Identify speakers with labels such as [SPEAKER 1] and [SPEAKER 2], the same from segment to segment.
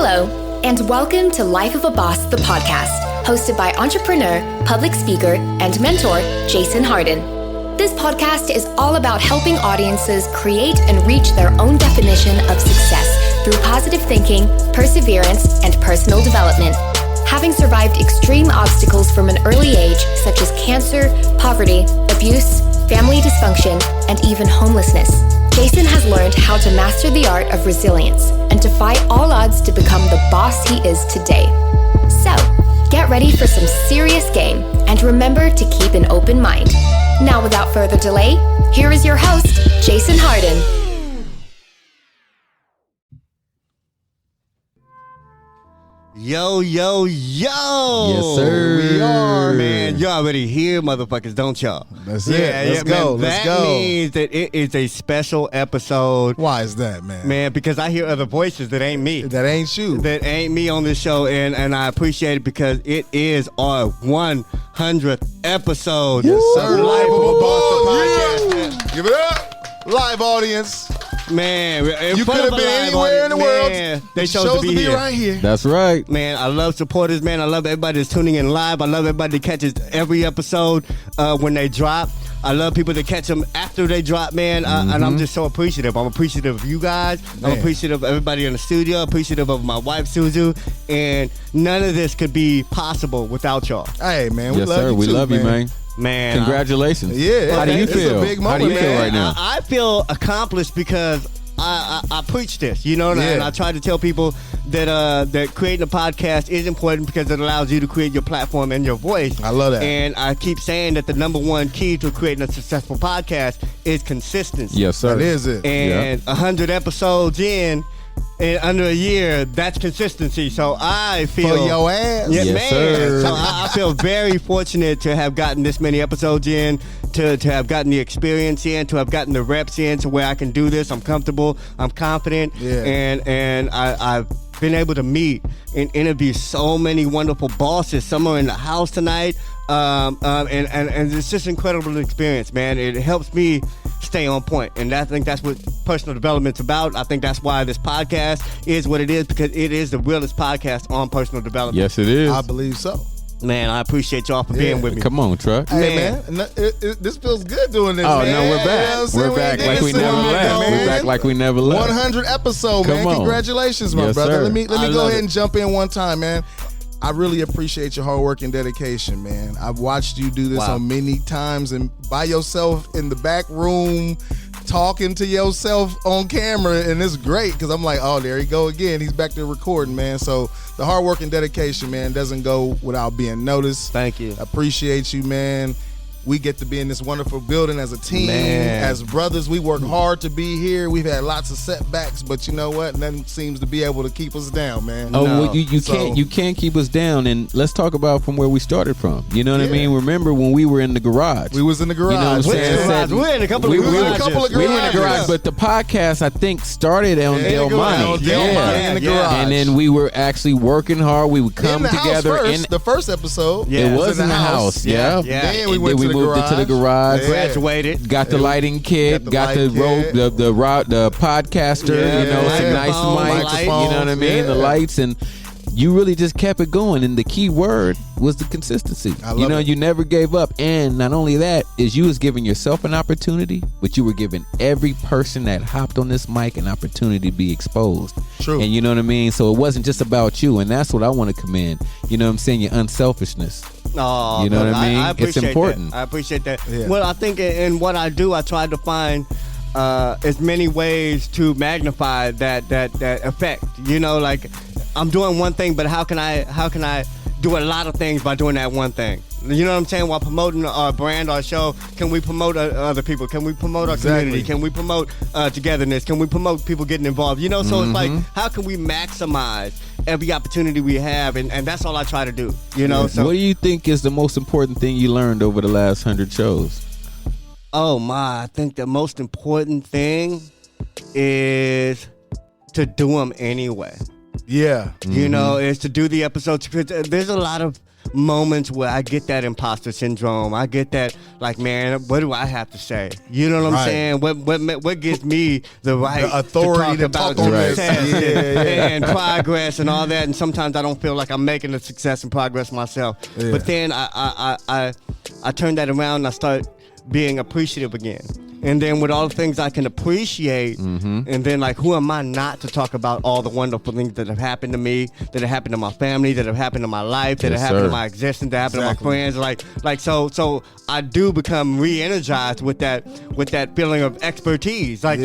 [SPEAKER 1] Hello, and welcome to Life of a Boss, the podcast, hosted by entrepreneur, public speaker, and mentor, Jason Hardin. This podcast is all about helping audiences create and reach their own definition of success through positive thinking, perseverance, and personal development. Having survived extreme obstacles from an early age, such as cancer, poverty, abuse, family dysfunction, and even homelessness, Jason has learned how to master the art of resilience and defy all odds to become the boss he is today. So, get ready for some serious game and remember to keep an open mind. Now, without further delay, here is your host, Jason Hardin.
[SPEAKER 2] Yo, yo, yo.
[SPEAKER 3] Yes, sir.
[SPEAKER 2] We are, man. You already here, motherfuckers, don't y'all?
[SPEAKER 3] That's it. Let's go.
[SPEAKER 2] Man,
[SPEAKER 3] Let's
[SPEAKER 2] that
[SPEAKER 3] go.
[SPEAKER 2] means that it is a special episode.
[SPEAKER 3] Why is that, man?
[SPEAKER 2] Man, because I hear other voices that ain't me.
[SPEAKER 3] That ain't you.
[SPEAKER 2] That ain't me on this show, and I appreciate it because it is our 100th episode.
[SPEAKER 3] Yes, sir.
[SPEAKER 2] Live of a Boss, the podcast.
[SPEAKER 3] Yeah. Give it up. Live audience.
[SPEAKER 2] Man,
[SPEAKER 3] You could have been anywhere in the world.
[SPEAKER 2] They chose to be here.
[SPEAKER 3] Right here.
[SPEAKER 4] That's right.
[SPEAKER 2] Man, I love supporters, man. I love everybody that's tuning in live. I love everybody that catches every episode when they drop. I love people that catch them after they drop, man. And I'm just so appreciative. I'm appreciative of you guys.
[SPEAKER 3] Man.
[SPEAKER 2] I'm appreciative of everybody in the studio. Appreciative of my wife, Suzu. And none of this could be possible without y'all.
[SPEAKER 3] Hey, man. We
[SPEAKER 4] Yes,
[SPEAKER 3] love
[SPEAKER 4] sir.
[SPEAKER 3] you
[SPEAKER 4] We
[SPEAKER 3] too,
[SPEAKER 4] love you, man.
[SPEAKER 2] Man,
[SPEAKER 4] Congratulations.
[SPEAKER 3] Yeah.
[SPEAKER 4] How do you
[SPEAKER 3] It's
[SPEAKER 4] feel?
[SPEAKER 3] a big
[SPEAKER 4] How do
[SPEAKER 3] moment,
[SPEAKER 4] you feel
[SPEAKER 3] man.
[SPEAKER 4] right now?
[SPEAKER 2] I feel accomplished because I preach this, you know, and
[SPEAKER 3] Yeah.
[SPEAKER 2] I try to tell people that creating a podcast is important because it allows you to create your platform and your voice.
[SPEAKER 3] I love that.
[SPEAKER 2] And I keep saying that the number one key to creating a successful podcast is consistency.
[SPEAKER 4] Yes, sir.
[SPEAKER 3] That is it.
[SPEAKER 2] And 100 episodes in under a year, that's consistency. So I feel
[SPEAKER 3] For your ass.
[SPEAKER 2] yeah,
[SPEAKER 4] Yes,
[SPEAKER 2] man.
[SPEAKER 4] sir.
[SPEAKER 2] So I feel very fortunate to have gotten this many episodes in, to have gotten the experience in, to have gotten the reps in, to where I can do this. I'm comfortable. I'm confident.
[SPEAKER 3] Yeah.
[SPEAKER 2] And I've been able to meet and interview so many wonderful bosses. Some are in the house tonight. And it's just an incredible experience, man. It helps me stay on point, and I think that's what personal development's about. I think that's why this podcast is what it is, because it is the realest podcast on personal development.
[SPEAKER 4] Yes, it is.
[SPEAKER 3] I believe so.
[SPEAKER 2] Man, I appreciate y'all for being with me.
[SPEAKER 4] Come on, Truck.
[SPEAKER 3] Hey,
[SPEAKER 2] Man.
[SPEAKER 3] man. This feels good doing this,
[SPEAKER 4] Oh,
[SPEAKER 3] man.
[SPEAKER 4] no, we're
[SPEAKER 3] You know what I'm
[SPEAKER 4] back.
[SPEAKER 3] saying?
[SPEAKER 4] We're back
[SPEAKER 3] ain't
[SPEAKER 4] like
[SPEAKER 3] did
[SPEAKER 4] we
[SPEAKER 3] this in a
[SPEAKER 4] never
[SPEAKER 3] minute,
[SPEAKER 4] left.
[SPEAKER 3] man.
[SPEAKER 4] We're back like we never left.
[SPEAKER 3] 100 episode, man.
[SPEAKER 4] Come on.
[SPEAKER 3] Congratulations, my
[SPEAKER 4] Yes,
[SPEAKER 3] brother.
[SPEAKER 4] sir.
[SPEAKER 3] Let me
[SPEAKER 2] I
[SPEAKER 3] go
[SPEAKER 2] love
[SPEAKER 3] ahead
[SPEAKER 2] it.
[SPEAKER 3] and jump in one time, man. I really appreciate your hard work and dedication, man. I've watched you do this
[SPEAKER 2] Wow.
[SPEAKER 3] on many times and by yourself in the back room, talking to yourself on camera, and it's great because I'm like, oh, there he go again. He's back there recording, man. So the hard work and dedication, man, doesn't go without being noticed.
[SPEAKER 2] Thank you.
[SPEAKER 3] Appreciate you, man. We get to be in this wonderful building as a team,
[SPEAKER 2] Man.
[SPEAKER 3] as brothers. We work hard to be here. We've had lots of setbacks, but you know what? Nothing seems to be able to keep us down, man.
[SPEAKER 4] Oh,
[SPEAKER 2] No.
[SPEAKER 4] well, you
[SPEAKER 3] So-
[SPEAKER 4] can't keep us down, and let's talk about from where we started from. You know what I
[SPEAKER 3] Yeah.
[SPEAKER 4] mean? Remember when we were in the garage?
[SPEAKER 3] We was in the garage.
[SPEAKER 4] You know what I'm
[SPEAKER 2] Which
[SPEAKER 4] saying?
[SPEAKER 2] garage? We're in a couple
[SPEAKER 4] we
[SPEAKER 2] of
[SPEAKER 4] were in a
[SPEAKER 2] garages.
[SPEAKER 3] couple of
[SPEAKER 4] We were in the
[SPEAKER 3] garages.
[SPEAKER 4] garage, but the podcast I think started on
[SPEAKER 3] In the
[SPEAKER 4] Del
[SPEAKER 3] garage.
[SPEAKER 4] Monte.
[SPEAKER 3] Del Monte in the garage.
[SPEAKER 4] And then we were actually working hard. We would come
[SPEAKER 3] in the
[SPEAKER 4] together
[SPEAKER 3] house
[SPEAKER 4] in.
[SPEAKER 3] first, the first episode.
[SPEAKER 2] Yeah.
[SPEAKER 4] It was in the house. Yeah.
[SPEAKER 2] Yeah.
[SPEAKER 3] Then we
[SPEAKER 4] And
[SPEAKER 3] went
[SPEAKER 4] then
[SPEAKER 3] to
[SPEAKER 4] we
[SPEAKER 3] the
[SPEAKER 4] moved
[SPEAKER 3] garage.
[SPEAKER 4] into the garage.
[SPEAKER 3] Yeah.
[SPEAKER 2] Graduated.
[SPEAKER 4] Got the lighting kit, got the
[SPEAKER 3] light kit.
[SPEAKER 4] the podcaster,
[SPEAKER 2] Yeah,
[SPEAKER 4] you know, some nice
[SPEAKER 2] microphone,
[SPEAKER 4] mics, you know what I mean,
[SPEAKER 3] yeah.
[SPEAKER 4] the lights, and you really just kept it going. And the key word was the consistency.
[SPEAKER 3] I love
[SPEAKER 4] You know,
[SPEAKER 3] it.
[SPEAKER 4] you never gave up. And not only that, is you was giving yourself an opportunity, but you were giving every person that hopped on this mic an opportunity to be exposed.
[SPEAKER 3] True.
[SPEAKER 4] And you know what I mean? So it wasn't just about you, and that's what I want to commend. You know what I'm saying? Your unselfishness.
[SPEAKER 2] Oh,
[SPEAKER 4] You know
[SPEAKER 2] man,
[SPEAKER 4] what I mean?
[SPEAKER 2] I
[SPEAKER 4] It's
[SPEAKER 2] appreciate
[SPEAKER 4] important.
[SPEAKER 2] That. I appreciate that.
[SPEAKER 3] Yeah.
[SPEAKER 2] Well, I think in what I do, I try to find as many ways to magnify that effect. You know, like I'm doing one thing, but how can I do a lot of things by doing that one thing? You know what I'm saying? While promoting our brand, our show, can we promote other people? Can we promote our
[SPEAKER 3] Exactly.
[SPEAKER 2] community? Can we promote togetherness? Can we promote people getting involved? You know, so it's like, how can we maximize every opportunity we have? And that's all I try to do. You know, so
[SPEAKER 4] What do you think is the most important thing you learned over the last 100 shows?
[SPEAKER 2] oh my, I think the most important thing is to do them anyway.
[SPEAKER 3] Yeah.
[SPEAKER 2] You know, is to do the episodes. 'Cause there's a lot of moments where I get that imposter syndrome. I get that, like, man, what do I have to say? You know what I'm saying? What gives me the right
[SPEAKER 3] the authority
[SPEAKER 2] to talk about
[SPEAKER 3] on this.
[SPEAKER 2] success
[SPEAKER 3] Yeah.
[SPEAKER 2] and progress and all that? And sometimes I don't feel like I'm making the success and progress myself.
[SPEAKER 3] Yeah.
[SPEAKER 2] But then I turn that around and I start being appreciative again. And then with all the things I can appreciate, and then, like, who am I not to talk about all the wonderful things that have happened to me, that have happened to my family, that have happened to my life, that have happened to my existence, that happened to my friends. Like so I do become re-energized with that feeling of expertise. Like,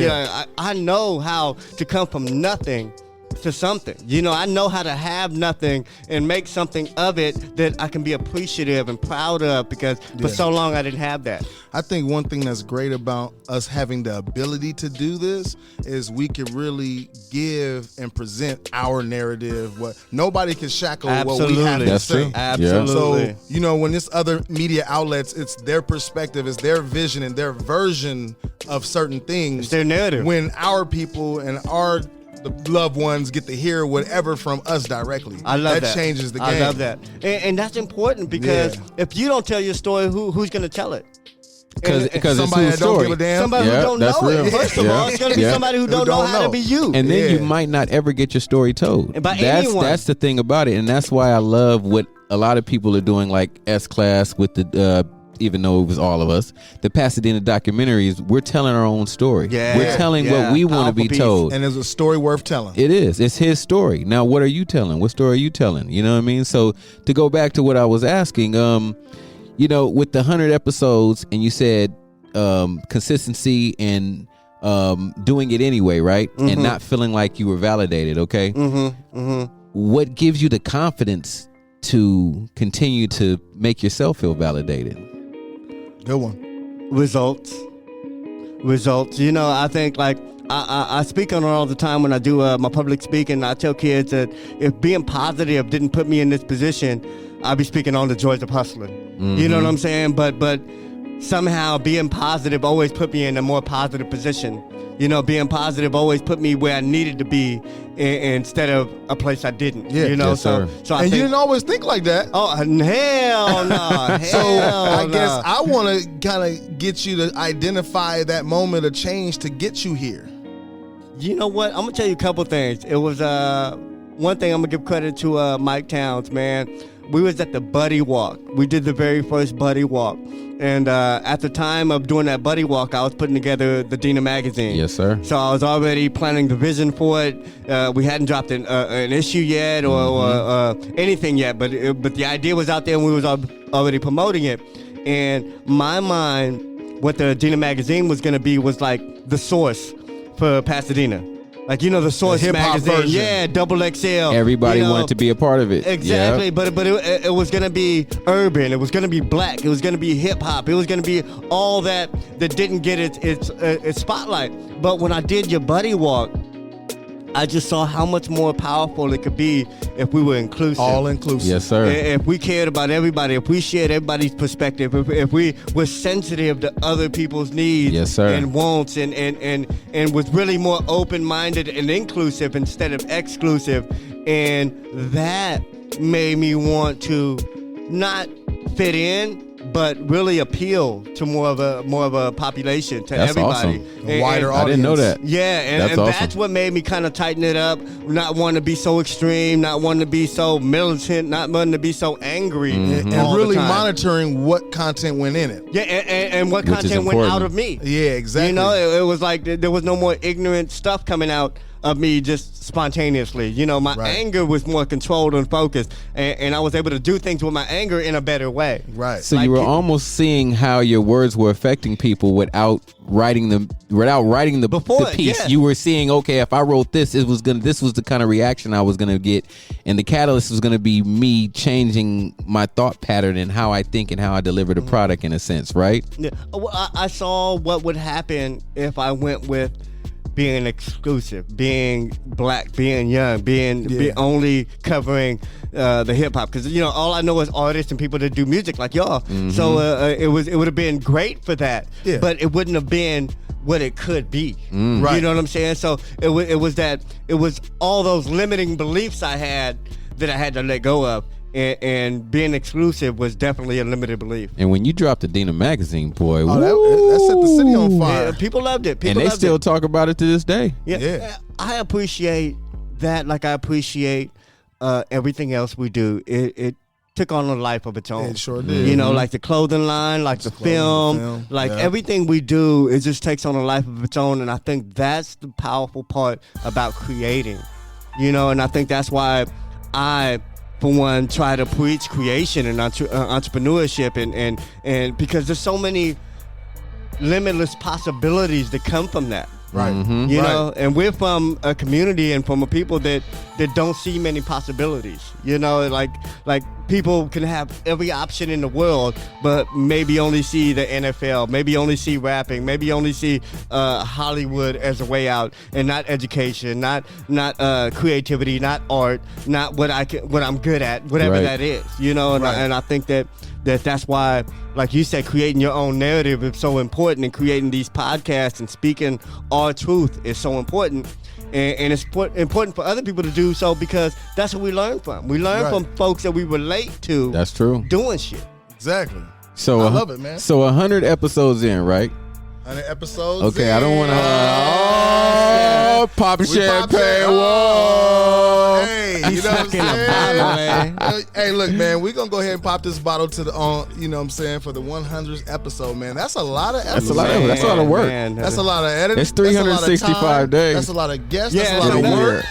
[SPEAKER 2] I know how to come from nothing to something. I know how to have nothing and make something of it that I can be appreciative and proud of, because for so long I didn't have that.
[SPEAKER 3] I think one thing that's great about us having the ability to do this is we can really give and present our narrative. What nobody can shackle what we have to say.
[SPEAKER 4] True.
[SPEAKER 2] Absolutely.
[SPEAKER 3] So, when this other media outlets, it's their perspective, it's their vision and their version of certain things.
[SPEAKER 2] It's their narrative.
[SPEAKER 3] When our people and the loved ones get to hear whatever from us directly.
[SPEAKER 2] I love that.
[SPEAKER 3] That changes the game.
[SPEAKER 2] I love that. And that's important, because if you don't tell your story, who's going to tell it?
[SPEAKER 4] Because it's
[SPEAKER 3] somebody
[SPEAKER 4] whose
[SPEAKER 3] that don't
[SPEAKER 4] story.
[SPEAKER 3] give a damn.
[SPEAKER 2] Somebody who don't
[SPEAKER 4] that's
[SPEAKER 2] know
[SPEAKER 4] real.
[SPEAKER 2] it. First of all, it's going to be somebody who don't know how to be you.
[SPEAKER 4] And then you might not ever get your story told.
[SPEAKER 2] By anyone.
[SPEAKER 4] That's the thing about it, and that's why I love what a lot of people are doing, like S-Class with the even though it was all of us, the Pasadena documentaries. We're telling our own story. We're telling what we want to be told,
[SPEAKER 3] and it's a story worth telling.
[SPEAKER 4] It is. It's his story. Now, what are you telling? What story are you telling? You know what I mean? So to go back to what I was asking, with the 100 episodes, and you said consistency and doing it anyway, right? And not feeling like you were validated. Okay. What gives you the confidence to continue to make yourself feel validated?
[SPEAKER 3] Good one.
[SPEAKER 2] Results. I think, like, I speak on it all the time when I do my public speaking. I tell kids that if being positive didn't put me in this position, I'd be speaking on the joys of hustling. You know what I'm saying? But somehow being positive always put me in a more positive position. Being positive always put me where I needed to be instead of a place I didn't.
[SPEAKER 4] Yes,
[SPEAKER 2] so I
[SPEAKER 3] And
[SPEAKER 2] think,
[SPEAKER 3] you didn't always think like that.
[SPEAKER 2] oh, hell no.
[SPEAKER 3] So I guess I want to kind of get you to identify that moment of change to get you here.
[SPEAKER 2] You know what? I'm going to tell you a couple things. It was one thing I'm going to give credit to Mike Towns, man. We was at the Buddy Walk. We did the very first Buddy Walk. And at the time of doing that Buddy Walk, I was putting together the Dina magazine.
[SPEAKER 4] Yes, sir.
[SPEAKER 2] So I was already planning the vision for it. We hadn't dropped an issue yet or anything yet, but the idea was out there and we was already promoting it. And my mind, what the Dina magazine was going to be was like the source for Pasadena. Like, the Source
[SPEAKER 3] The hip-hop
[SPEAKER 2] magazine.
[SPEAKER 3] version.
[SPEAKER 2] Yeah, XXL.
[SPEAKER 4] Everybody wanted to be a part of it.
[SPEAKER 2] Exactly,
[SPEAKER 4] Yep.
[SPEAKER 2] but it was going to be urban. It was going to be black. It was going to be hip-hop. It was going to be all that didn't get its spotlight. But when I did your Buddy Walk, I just saw how much more powerful it could be if we were inclusive.
[SPEAKER 3] All inclusive.
[SPEAKER 4] Yes, sir.
[SPEAKER 2] If we cared about everybody, if we shared everybody's perspective, if we were sensitive to other people's needs
[SPEAKER 4] Yes, sir.
[SPEAKER 2] and wants, and was really more open-minded and inclusive instead of exclusive, and that made me want to not fit in, but really appeal to more of a population, to
[SPEAKER 4] That's
[SPEAKER 2] everybody.
[SPEAKER 4] awesome.
[SPEAKER 2] And-
[SPEAKER 3] Wider
[SPEAKER 2] and-
[SPEAKER 4] I didn't know that.
[SPEAKER 2] yeah, and
[SPEAKER 4] That's awesome.
[SPEAKER 2] that's what made me kind of tighten it up, not wanting to be so extreme, not wanting to be so militant, not wanting to be so angry.
[SPEAKER 3] And
[SPEAKER 2] all the
[SPEAKER 3] really
[SPEAKER 2] time.
[SPEAKER 3] monitoring what content went in it.
[SPEAKER 2] Yeah, and what
[SPEAKER 4] Which is
[SPEAKER 2] content went
[SPEAKER 4] important.
[SPEAKER 2] out of me.
[SPEAKER 3] Yeah, exactly.
[SPEAKER 2] It was like there was no more ignorant stuff coming out of me just spontaneously. My
[SPEAKER 3] Right.
[SPEAKER 2] anger was more controlled and focused, and I was able to do things with my anger in a better way.
[SPEAKER 3] Right.
[SPEAKER 4] So
[SPEAKER 2] Like
[SPEAKER 4] you were
[SPEAKER 2] it-
[SPEAKER 4] almost seeing how your words were affecting people without writing the
[SPEAKER 2] Before
[SPEAKER 4] the
[SPEAKER 2] it,
[SPEAKER 4] piece.
[SPEAKER 2] yeah.
[SPEAKER 4] You were seeing, okay, if I wrote this, this was the kind of reaction I was gonna get, and the catalyst was gonna be me changing my thought pattern and how I think and how I deliver the product in a sense, right?
[SPEAKER 2] Yeah. Well, I saw what would happen if I went with being exclusive, being black, being young, being only covering the hip hop, because all I know is artists and people that do music like y'all. So it would have been great for that, but it wouldn't have been what it could be.
[SPEAKER 3] Right.
[SPEAKER 2] You know what I'm saying? So it was all those limiting beliefs I had that I had to let go of. and being exclusive was definitely a limited belief.
[SPEAKER 4] And when you dropped the Dina magazine, boy,
[SPEAKER 3] that set the city on fire.
[SPEAKER 2] Yeah, people loved it.
[SPEAKER 4] and they still talk about it to this day.
[SPEAKER 2] Yeah. I appreciate that. Like I appreciate everything else we do. It took on a life of its own.
[SPEAKER 3] It sure did.
[SPEAKER 2] You know, like the clothing line, like the film, like everything we do, it just takes on a life of its own. And I think that's the powerful part about creating, you know, and I think that's why I, for one, try to preach creation and entrepreneurship and because there's so many limitless possibilities that come from that.
[SPEAKER 3] Right.
[SPEAKER 2] You know, and we're from a community and from a people that don't see many possibilities. You know, like people can have every option in the world, but maybe only see the NFL, maybe only see rapping, maybe only see Hollywood as a way out, and not education, not creativity, not art, not what I'm good at, whatever that is. You know, and I think that's why, like you said, creating your own narrative is so important, and creating these podcasts and speaking our truth is so important. And it's important for other people to do so because that's what we learn from. We learn from folks that we relate to.
[SPEAKER 4] That's true.
[SPEAKER 2] Doing shit.
[SPEAKER 3] Exactly.
[SPEAKER 4] So
[SPEAKER 3] I love it, man.
[SPEAKER 4] So 100 episodes in, right?
[SPEAKER 3] 100 episodes.
[SPEAKER 4] Okay, I don't want to. Pop champagne.
[SPEAKER 3] Whoa. Hey, you know what I'm
[SPEAKER 2] saying?
[SPEAKER 3] Hey, look, man, we're going to go ahead and pop this bottle to the, you know what I'm saying, for the 100th episode, man. That's a lot of episodes.
[SPEAKER 4] That's a lot of work.
[SPEAKER 2] Man,
[SPEAKER 3] that's a lot of editing.
[SPEAKER 4] It's 365 days.
[SPEAKER 3] That's a lot of guests. That's a lot of work.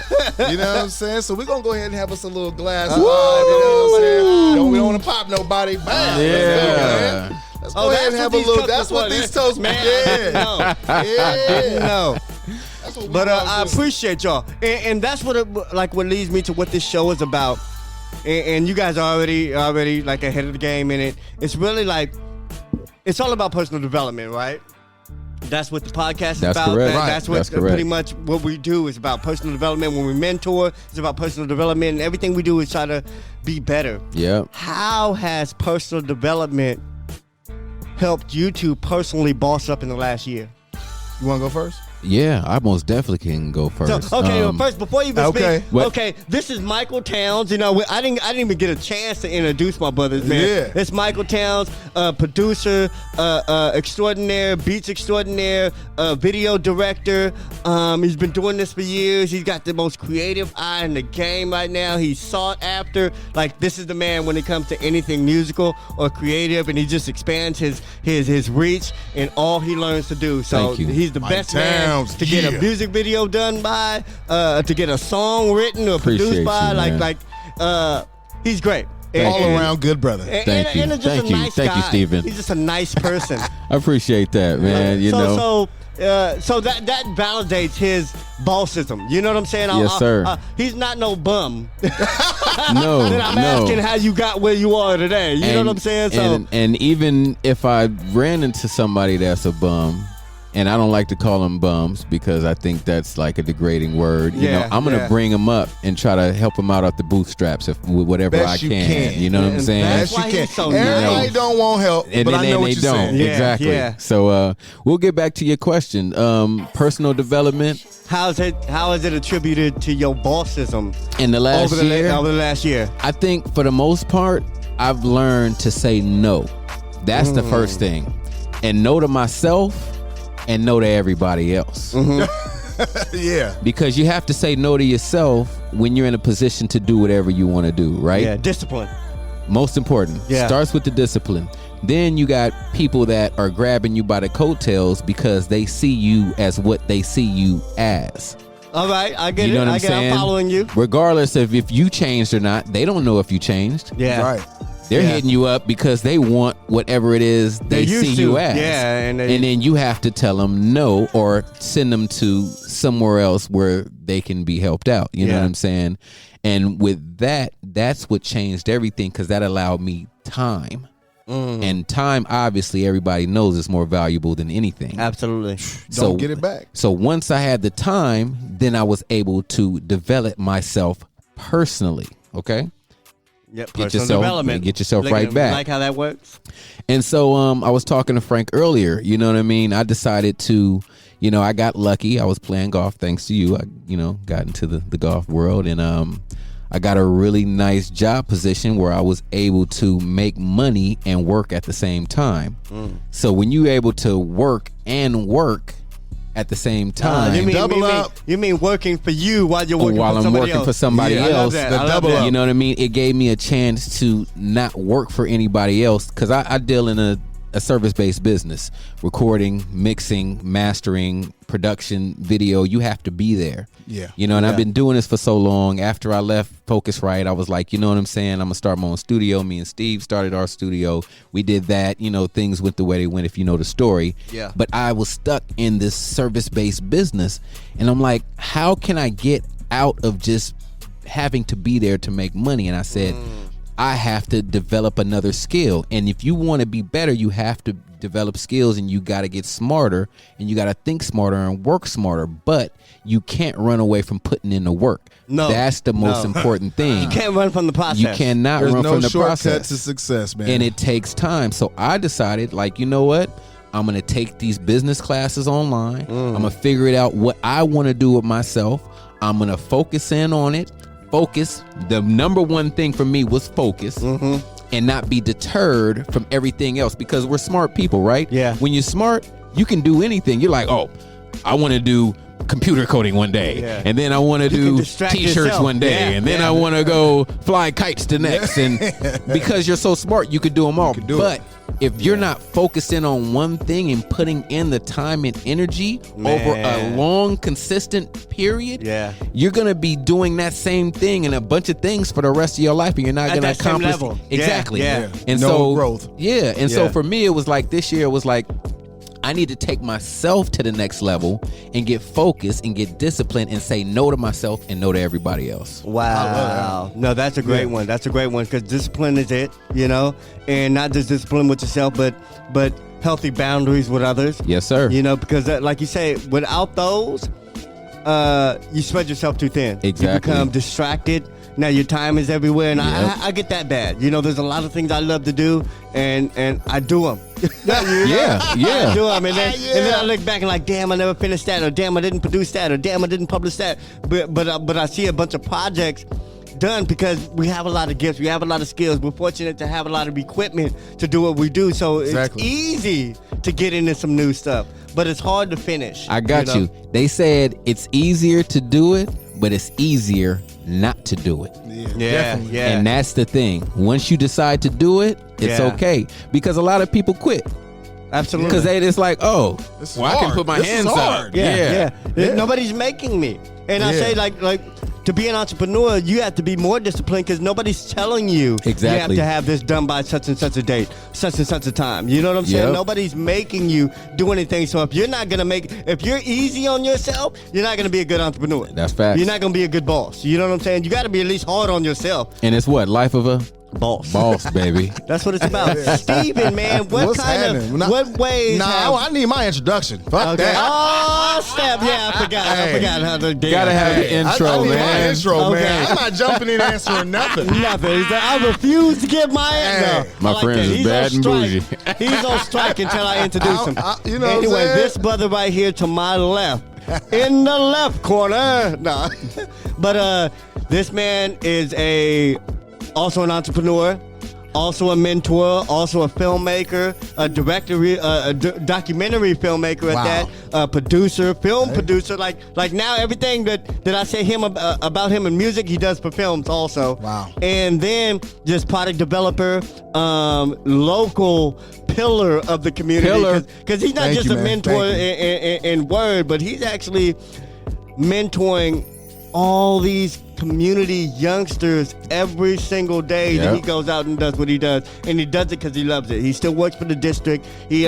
[SPEAKER 3] You know what I'm saying? So we're going to go ahead and have us a little glass of wine. You know what I'm saying? We don't want to pop nobody. Bam.
[SPEAKER 4] Yeah.
[SPEAKER 3] Let's go ahead and have a little. That's what these toasts, man. Yeah.
[SPEAKER 2] I didn't know. But I appreciate y'all, and that's what leads me to what this show is about. And you guys are already like ahead of the game in it. It's really like it's all about personal development, right? That's what the podcast is about.
[SPEAKER 4] Correct.
[SPEAKER 2] That's what pretty much what we do is about personal development. When we mentor, it's about personal development, and everything we do is try to be better.
[SPEAKER 4] Yeah.
[SPEAKER 2] How has personal development helped you to personally boss up in the last year?
[SPEAKER 3] You want to go first?
[SPEAKER 4] Yeah, I most definitely can go first.
[SPEAKER 2] So, okay, first, before you even speak,
[SPEAKER 4] What?
[SPEAKER 2] this is Michael Towns. You know, I didn't even get a chance to introduce my brothers, man.
[SPEAKER 3] Yeah.
[SPEAKER 2] It's Michael Towns, producer, extraordinaire, beats extraordinaire, video director. He's been doing this for years. He's got the most creative eye in the game right now. He's sought after. Like, this is the man when it comes to anything musical or creative, and he just expands his reach in all he learns to do. So he's the best man to get a music video done by, to get a song written or produced by. He's great.
[SPEAKER 3] All around good brother.
[SPEAKER 4] Thank you.
[SPEAKER 2] And just a nice guy.
[SPEAKER 4] Thank you, Stephen.
[SPEAKER 2] He's just a nice person.
[SPEAKER 4] I appreciate that, man.
[SPEAKER 2] So that validates his bossism. You know what I'm saying?
[SPEAKER 4] Yes, sir.
[SPEAKER 2] He's not no bum.
[SPEAKER 4] No,
[SPEAKER 2] Then I'm asking how you got where you are today. You know what I'm saying? So
[SPEAKER 4] and even if I ran into somebody that's a bum, and I don't like to call them bums because I think that's like a degrading word. You know, I'm gonna bring them up and try to help them out the bootstraps with whatever
[SPEAKER 3] Best
[SPEAKER 4] I can. You know what I'm saying?
[SPEAKER 3] Best you can. Everybody don't want help, but I know what you're saying.
[SPEAKER 4] Exactly.
[SPEAKER 2] Yeah.
[SPEAKER 4] So we'll get back to your question. Personal development.
[SPEAKER 2] How is it attributed to your bossism
[SPEAKER 4] In the last year?
[SPEAKER 2] Over the last year.
[SPEAKER 4] I think for the most part, I've learned to say no. That's the first thing. And no to myself and no to everybody else.
[SPEAKER 3] Yeah.
[SPEAKER 4] Because you have to say no to yourself when you're in a position to do whatever you want to do, right?
[SPEAKER 2] Yeah, discipline.
[SPEAKER 4] Most important.
[SPEAKER 2] Yeah.
[SPEAKER 4] Starts with the discipline. Then you got people that are grabbing you by the coattails because they see you as what they see you as.
[SPEAKER 2] All right, I get
[SPEAKER 4] You know
[SPEAKER 2] it.
[SPEAKER 4] what I'm saying?
[SPEAKER 2] I'm following you.
[SPEAKER 4] Regardless of if you changed or not, they don't know if you changed.
[SPEAKER 2] Yeah.
[SPEAKER 3] Right.
[SPEAKER 4] They're hitting you up because they want whatever it is they see you as.
[SPEAKER 2] Yeah, and
[SPEAKER 4] then you have to tell them no or send them to somewhere else where they can be helped out. You know what I'm saying? And with that, that's what changed everything because that allowed me time. And time, obviously, everybody knows is more valuable than anything.
[SPEAKER 2] Absolutely.
[SPEAKER 3] Don't get it back.
[SPEAKER 4] So once I had the time, then I was able to develop myself personally. Okay?
[SPEAKER 2] Yep,
[SPEAKER 4] Get yourself right back.
[SPEAKER 2] Like how that works?
[SPEAKER 4] And so I was talking to Frank earlier, you know what I mean? I decided to, I got lucky. I was playing golf thanks to you. I, got into the golf world and I got a really nice job position where I was able to make money and work at the same time. So when you're able to work at the same time,
[SPEAKER 2] you mean working for you while you're working
[SPEAKER 4] while
[SPEAKER 2] for
[SPEAKER 4] I'm
[SPEAKER 2] somebody
[SPEAKER 4] working
[SPEAKER 2] else.
[SPEAKER 4] for somebody
[SPEAKER 2] I love
[SPEAKER 4] else.
[SPEAKER 2] that. I love that.
[SPEAKER 4] You know what I mean? It gave me a chance to not work for anybody else, because I deal in a service-based business, recording, mixing, mastering, production, video. You have to be there.
[SPEAKER 3] Yeah.
[SPEAKER 4] You know, and I've been doing this for so long. After I left Focusrite, I was like, you know what I'm saying? I'm going to start my own studio. Me and Steve started our studio. We did that. You know, things went the way they went, if you know the story.
[SPEAKER 2] Yeah.
[SPEAKER 4] But I was stuck in this service-based business. And I'm like, how can I get out of just having to be there to make money? And I said, I have to develop another skill. And if you want to be better, you have to develop skills, and you got to get smarter, and you got to think smarter and work smarter. But you can't run away from putting in the work.
[SPEAKER 2] No.
[SPEAKER 4] That's the most important thing.
[SPEAKER 2] You can't run from the process.
[SPEAKER 4] You cannot
[SPEAKER 3] There's
[SPEAKER 4] run
[SPEAKER 3] no
[SPEAKER 4] from the
[SPEAKER 3] shortcut
[SPEAKER 4] process.
[SPEAKER 3] to success, man.
[SPEAKER 4] And it takes time. So I decided, like, you know what? I'm going to take these business classes online. I'm going to figure it out what I want to do with myself. I'm going to focus in on it. Focus. The number one thing for me was focus. And not be deterred from everything else, because we're smart people, right?
[SPEAKER 2] Yeah.
[SPEAKER 4] When you're smart, you can do anything. You're like, oh, I want to do computer coding one day,
[SPEAKER 2] Yeah.
[SPEAKER 4] and then I want to
[SPEAKER 2] can
[SPEAKER 4] do
[SPEAKER 2] distract
[SPEAKER 4] t-shirts
[SPEAKER 2] yourself.
[SPEAKER 4] one day,
[SPEAKER 2] Yeah,
[SPEAKER 4] and then I want to go fly kites the next. And because you're so smart, you could do them all.
[SPEAKER 3] do
[SPEAKER 4] But
[SPEAKER 3] it.
[SPEAKER 4] if you're not focusing on one thing and putting in the time and energy over a long, consistent period, you're going to be doing that same thing and a bunch of things for the rest of your life, and you're not
[SPEAKER 2] At
[SPEAKER 4] going to
[SPEAKER 2] that same
[SPEAKER 4] accomplish
[SPEAKER 2] level.
[SPEAKER 4] exactly.
[SPEAKER 2] Yeah.
[SPEAKER 4] And
[SPEAKER 3] No
[SPEAKER 4] so
[SPEAKER 3] growth.
[SPEAKER 4] So for me, it was like this year, it was like, I need to take myself to the next level and get focused and get disciplined and say no to myself and no to everybody else.
[SPEAKER 2] Wow. No, that's a great one. That's a great one, because discipline is it, you know, and not just discipline with yourself, but healthy boundaries with others.
[SPEAKER 4] Yes, sir.
[SPEAKER 2] You know, because like you say, without those, you spread yourself too thin.
[SPEAKER 4] Exactly.
[SPEAKER 2] You become distracted. Now your time is everywhere, and
[SPEAKER 4] Yep.
[SPEAKER 2] I get that bad. You know, there's a lot of things I love to do, and I do them.
[SPEAKER 4] Yeah.
[SPEAKER 2] I do them, and then I look back and like, damn, I never finished that, or damn, I didn't produce that, or damn, I didn't publish that. But I see a bunch of projects done because we have a lot of gifts, we have a lot of skills. We're fortunate to have a lot of equipment to do what we do, so
[SPEAKER 3] Exactly.
[SPEAKER 2] it's easy to get into some new stuff, but it's hard to finish.
[SPEAKER 4] I got
[SPEAKER 2] know?
[SPEAKER 4] you. They said it's easier to do it, but it's easier not to do it.
[SPEAKER 2] Yeah.
[SPEAKER 4] And that's the thing. Once you decide to do it, it's
[SPEAKER 2] Yeah.
[SPEAKER 4] okay. Because a lot of people quit.
[SPEAKER 2] Absolutely.
[SPEAKER 4] Because they just like, oh,
[SPEAKER 3] This is
[SPEAKER 4] well, I can
[SPEAKER 3] hard.
[SPEAKER 4] put my
[SPEAKER 3] This is
[SPEAKER 4] hands
[SPEAKER 3] hard.
[SPEAKER 4] up.
[SPEAKER 2] Yeah. Nobody's making me. And I
[SPEAKER 3] Yeah.
[SPEAKER 2] say like to be an entrepreneur, you have to be more disciplined, because nobody's telling you
[SPEAKER 4] Exactly.
[SPEAKER 2] you have to have this done by such and such a date, such and such a time. You know what I'm saying?
[SPEAKER 4] Yep.
[SPEAKER 2] Nobody's making you do anything. So if you're easy on yourself, you're not gonna be a good entrepreneur.
[SPEAKER 4] That's facts.
[SPEAKER 2] You're not gonna be a good boss. You know what I'm saying? You got to be at least hard on yourself.
[SPEAKER 4] And it's what? Life of a
[SPEAKER 2] Boss.
[SPEAKER 4] baby.
[SPEAKER 2] That's what it's about. Steven, man,
[SPEAKER 3] What's happening?
[SPEAKER 2] what ways?
[SPEAKER 3] I need my introduction. Fuck
[SPEAKER 2] Okay.
[SPEAKER 3] that.
[SPEAKER 2] Oh, snap. Yeah, I forgot how to do
[SPEAKER 4] Gotta have the
[SPEAKER 3] I
[SPEAKER 4] intro,
[SPEAKER 3] need my
[SPEAKER 4] man.
[SPEAKER 3] intro,
[SPEAKER 2] Okay.
[SPEAKER 3] man. I'm not jumping in answering nothing.
[SPEAKER 2] Nothing. He's like, I refuse to give my answer.
[SPEAKER 3] Hey.
[SPEAKER 4] My friends is bad and bougie.
[SPEAKER 2] He's on strike until I introduce him.
[SPEAKER 3] you know what I'm
[SPEAKER 2] Anyway,
[SPEAKER 3] saying?
[SPEAKER 2] this brother right here to my left, in the left corner. No, but this man is also an entrepreneur, also a mentor, also a filmmaker, a documentary filmmaker at
[SPEAKER 3] Wow.
[SPEAKER 2] that, a producer, producer. Like now everything that I say about him in music, he does for films also.
[SPEAKER 3] Wow.
[SPEAKER 2] And then just product developer, local pillar of the community, because he's not
[SPEAKER 3] Thank
[SPEAKER 2] just
[SPEAKER 3] you,
[SPEAKER 2] a
[SPEAKER 3] man.
[SPEAKER 2] mentor
[SPEAKER 3] Thank
[SPEAKER 2] in word, but he's actually mentoring all these community youngsters every single day that
[SPEAKER 4] Yep.
[SPEAKER 2] he goes out and does what he does, and he does it because he loves it. He still works for the district. He